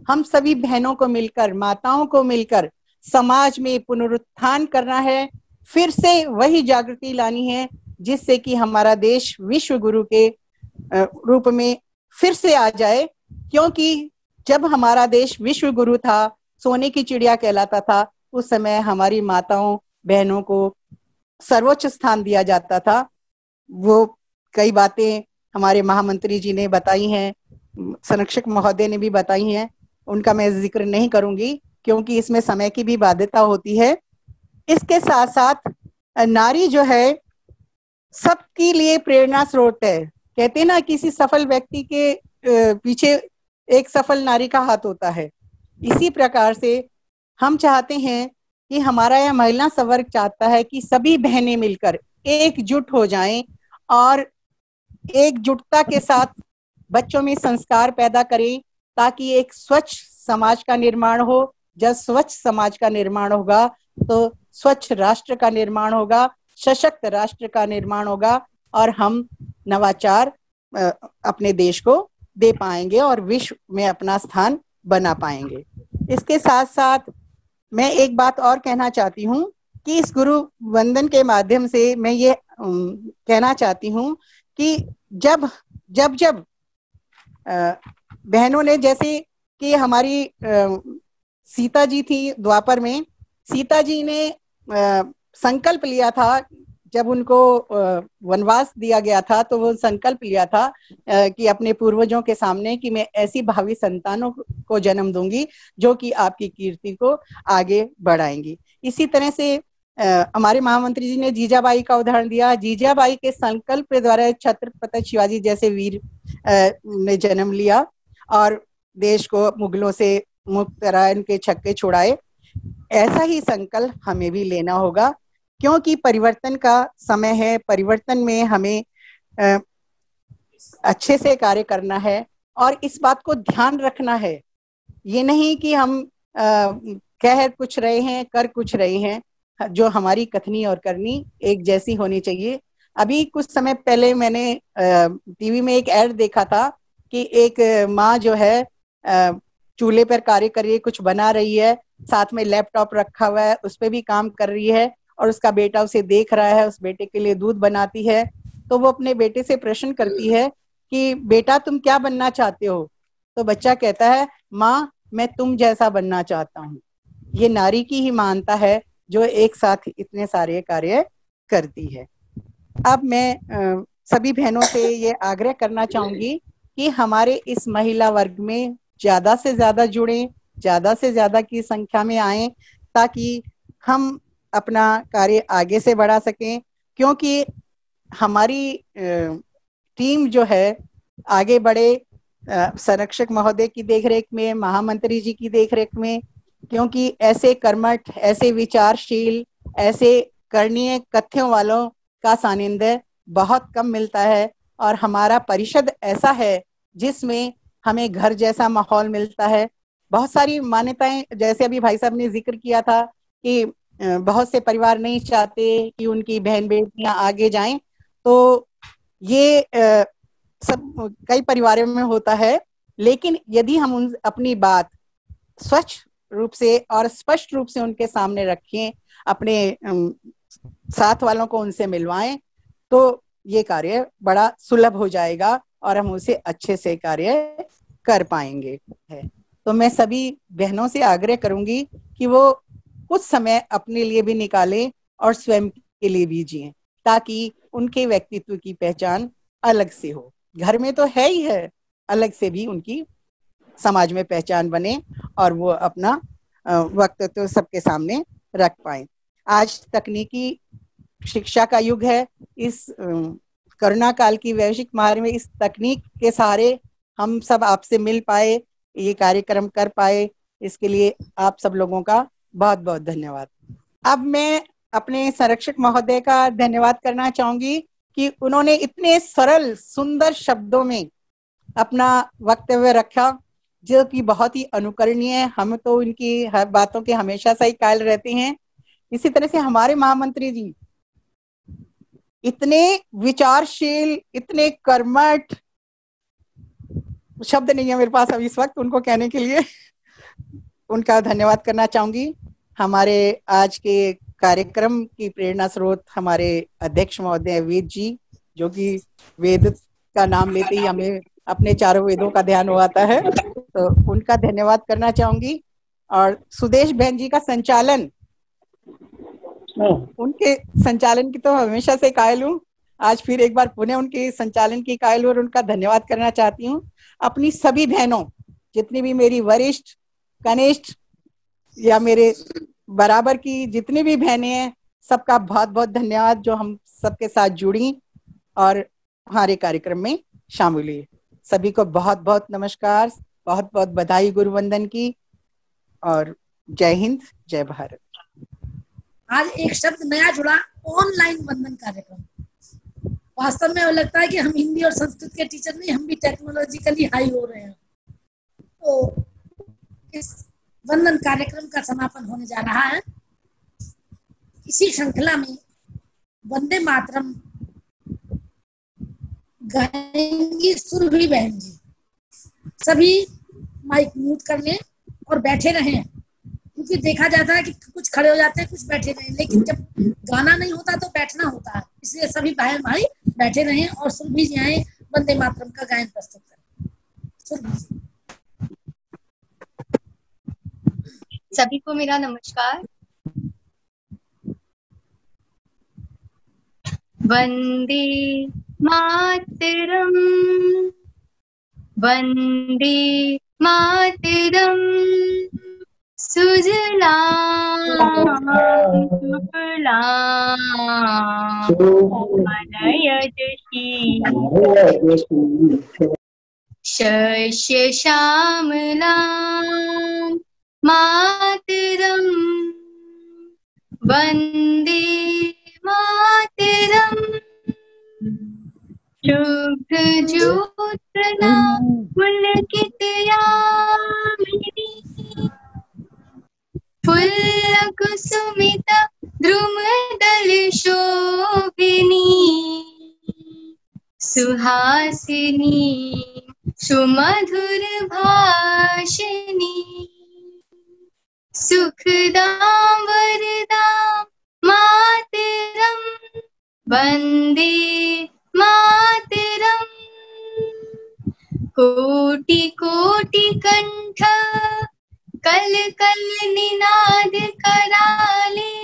हम सभी बहनों को मिलकर, माताओं को मिलकर समाज में पुनरुत्थान करना है। फिर से वही जागृति लानी है जिससे कि हमारा देश विश्व गुरु के रूप में फिर से आ जाए। क्योंकि जब हमारा देश विश्व गुरु था, सोने की चिड़िया कहलाता था। उस समय हमारी माताओं बहनों को सर्वोच्च स्थान दिया जाता था। वो कई बातें हमारे महामंत्री जी ने बताई हैं, संरक्षक महोदय ने भी बताई हैं, उनका मैं जिक्र नहीं करूंगी क्योंकि इसमें समय की भी बाध्यता होती है। इसके साथ साथ नारी जो है सबके लिए प्रेरणा स्रोत है। कहते हैं ना, किसी सफल व्यक्ति के पीछे एक सफल नारी का हाथ होता है। इसी प्रकार से हम चाहते हैं कि हमारा यह महिला संवर्ग चाहता है कि सभी बहनें मिलकर एकजुट हो जाएं और एकजुटता के साथ बच्चों में संस्कार पैदा करें ताकि एक स्वच्छ समाज का निर्माण हो। जब स्वच्छ समाज का निर्माण होगा तो स्वच्छ राष्ट्र का निर्माण होगा, सशक्त राष्ट्र का निर्माण होगा और हम नवाचार अपने देश को दे पाएंगे और विश्व में अपना स्थान बना पाएंगे। इसके साथ साथ मैं एक बात और कहना चाहती हूँ कि इस गुरु वंदन के माध्यम से मैं ये कहना चाहती हूँ कि जब जब जब बहनों ने, जैसे कि हमारी सीता जी थी द्वापर में, सीता जी ने संकल्प लिया था जब उनको वनवास दिया गया था, तो वो संकल्प लिया था कि अपने पूर्वजों के सामने कि मैं ऐसी भावी संतानों को जन्म दूंगी जो कि आपकी कीर्ति को आगे बढ़ाएंगी। इसी तरह से हमारे महामंत्री जी ने जीजाबाई का उदाहरण दिया। जीजाबाई के संकल्प के द्वारा छत्रपति शिवाजी जैसे वीर ने जन्म लिया और देश को मुगलों से मुक्त करा, इनके छक्के छुड़ाए। ऐसा ही संकल्प हमें भी लेना होगा क्योंकि परिवर्तन का समय है। परिवर्तन में हमें अच्छे से कार्य करना है और इस बात को ध्यान रखना है। ये नहीं कि हम कह कुछ रहे हैं कर कुछ रहे हैं, जो हमारी कथनी और करनी एक जैसी होनी चाहिए। अभी कुछ समय पहले मैंने टीवी में एक ऐड देखा था कि एक माँ जो है चूल्हे पर कार्य कर रही है, कुछ बना रही है, साथ में लैपटॉप रखा हुआ है, उस पर भी काम कर रही है और उसका बेटा उसे देख रहा है, उस बेटे के लिए दूध बनाती है। तो वो अपने बेटे से प्रश्न करती है कि बेटा तुम क्या बनना चाहते हो? तो बच्चा कहता है माँ मैं तुम जैसा बनना चाहता हूँ। ये नारी की ही मानता है जो एक साथ इतने सारे कार्य करती है। अब मैं सभी बहनों से ये आग्रह करना चाहूंगी कि हमारे इस महिला वर्ग में ज्यादा से ज्यादा जुड़ें, ज्यादा से ज्यादा की संख्या में आए ताकि हम अपना कार्य आगे से बढ़ा सकें। क्योंकि हमारी टीम जो है आगे बढ़े संरक्षक महोदय की देखरेख में, महामंत्री जी की देखरेख में, क्योंकि ऐसे कर्मठ, ऐसे विचारशील, ऐसे करणीय कथ्यों वालों का सानिध्य बहुत कम मिलता है और हमारा परिषद ऐसा है जिसमें हमें घर जैसा माहौल मिलता है। बहुत सारी मान्यताएं, जैसे अभी भाई साहब ने जिक्र किया था कि बहुत से परिवार नहीं चाहते कि उनकी बहन बेटियां आगे जाएं, तो ये सब कई परिवारों में होता है। लेकिन यदि हम अपनी बात स्वच्छ रूप से और स्पष्ट रूप से उनके सामने रखें, अपने साथ वालों को उनसे मिलवाएं, तो ये कार्य बड़ा सुलभ हो जाएगा और हम उसे अच्छे से कार्य कर पाएंगे। तो मैं सभी बहनों से आग्रह करूंगी कि वो कुछ समय अपने लिए भी निकालें और स्वयं के लिए भी जिएं ताकि उनके व्यक्तित्व की पहचान अलग से हो। घर में तो है ही है, अलग से भी उनकी समाज में पहचान बने और वो अपना वक्तव्य सबके सामने रख पाए। आज तकनीकी शिक्षा का युग है। इस कोरोना काल की वैश्विक महामारी में इस तकनीक के सहारे हम सब आपसे मिल पाए, ये कार्यक्रम कर पाए, इसके लिए आप सब लोगों का बहुत बहुत धन्यवाद। अब मैं अपने संरक्षक महोदय का धन्यवाद करना चाहूंगी कि उन्होंने इतने सरल सुंदर शब्दों में अपना वक्तव्य रखा जो कि बहुत ही अनुकरणीय है। हम तो इनकी हर बातों के हमेशा से ही कायल रहते हैं। इसी तरह से हमारे महामंत्री जी इतने विचारशील, इतने कर्मठ, शब्द नहीं है मेरे पास अभी इस वक्त उनको कहने के लिए, उनका धन्यवाद करना चाहूंगी। हमारे आज के कार्यक्रम की प्रेरणा स्रोत हमारे अध्यक्ष महोदय वेद जी, जो कि वेद का नाम लेते ही हमें अपने चारों वेदों का ध्यान हो आता है, तो उनका धन्यवाद करना चाहूंगी। और सुदेश बहन जी का संचालन, उनके संचालन की तो हमेशा से कायल हूँ, आज फिर एक बार पुनः उनके संचालन की कायल और उनका धन्यवाद करना चाहती हूँ। अपनी सभी बहनों, जितनी भी मेरी वरिष्ठ, कनिष्ठ या मेरे बराबर की जितनी भी बहनें हैं, सबका बहुत बहुत धन्यवाद जो हम सबके साथ जुड़ी और हमारे कार्यक्रम में शामिल हुई। सभी को बहुत बहुत नमस्कार, बहुत बहुत बधाई गुरुवंदन की, और जय हिंद, जय भारत। आज एक शब्द नया जुड़ा, ऑनलाइन वंदन कार्यक्रम। वास्तव में लगता है कि हम हिंदी और संस्कृत के टीचर नहीं, हम भी टेक्नोलॉजिकली हाई हो रहे हैं। तो इस वंदन कार्यक्रम का समापन होने जा रहा है। इसी श्रृंखला में वंदे मातरम गाएंगी सुरभि बहन जी। सभी माइक म्यूट कर लें और बैठे रहें, क्योंकि देखा जाता है कि कुछ खड़े हो जाते हैं, कुछ बैठे रहें, लेकिन जब गाना नहीं होता तो बैठना होता है। इसलिए सभी बहन भाई बैठे रहें और सुरभि जी आए वंदे मातरम का गायन प्रस्तुत करें। सुरभि जी। सभी को मेरा नमस्कार। वंदे मातरम, वंदे मातरम, सुजलाम सुफलाम मलयजशीतलाम् शस्य श्यामलां मातरम, वंदे मातरम, शुभ्र ज्योत्स्ना पुलकितयामिनी, फुल्लकुसुमित द्रुमदल शोभिनी, सुहासिनी सुमधुर भाषिणी, सुखदां वरदां मातरम, वंदे मातरम, कोटि कोटि कंठ कल कल निनाद कराले,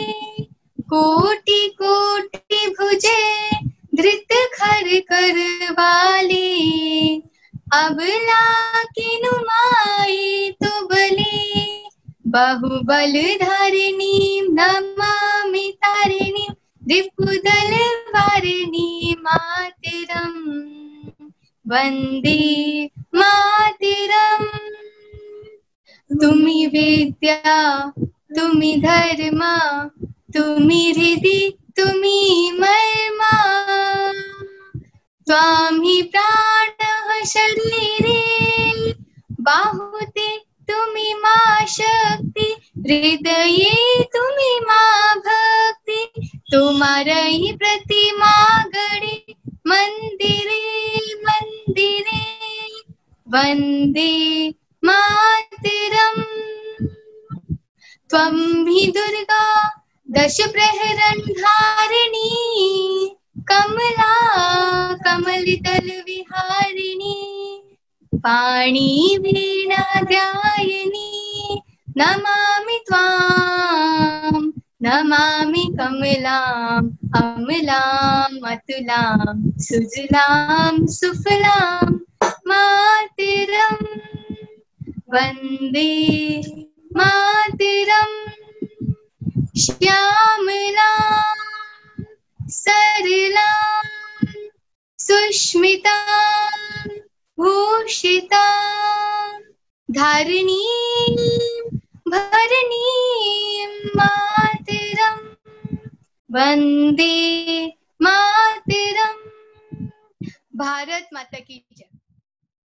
कोटि कोटि भुजे धृत खर कर वाले, अबला की नुमाई तो बले, बाहुबल धारिणी नमामि तारिणी, रिपुदल वारिणी मातरम, वंदे मातरम। तुमी विद्या तुमी धर्मा, तुमी हृदि तुमी मर्मा, त्वामि प्राणः शरीरे, बाहुते तुमी मा शक्ति, हृदये तुमी मा भक्ति, तुम्हारी प्रतिमा गढ़े मंदिरे मंदिरे, वंदे मातरम। त्वं हि दुर्गा दश प्रहरण धारिणी, कमला कमलदल विहारिणी, पाणी वीणा ध्यायिनी, नमामि त्वां नमामि कमलां, अमलां अतुलां, सुजलां सुफलां मातरम, वंदे मातरम। श्यामलां सरलां सुष्मितां भूषितां, धारिणीं भरणीं मातरम, वंदे मातरम। भारत माता की जय।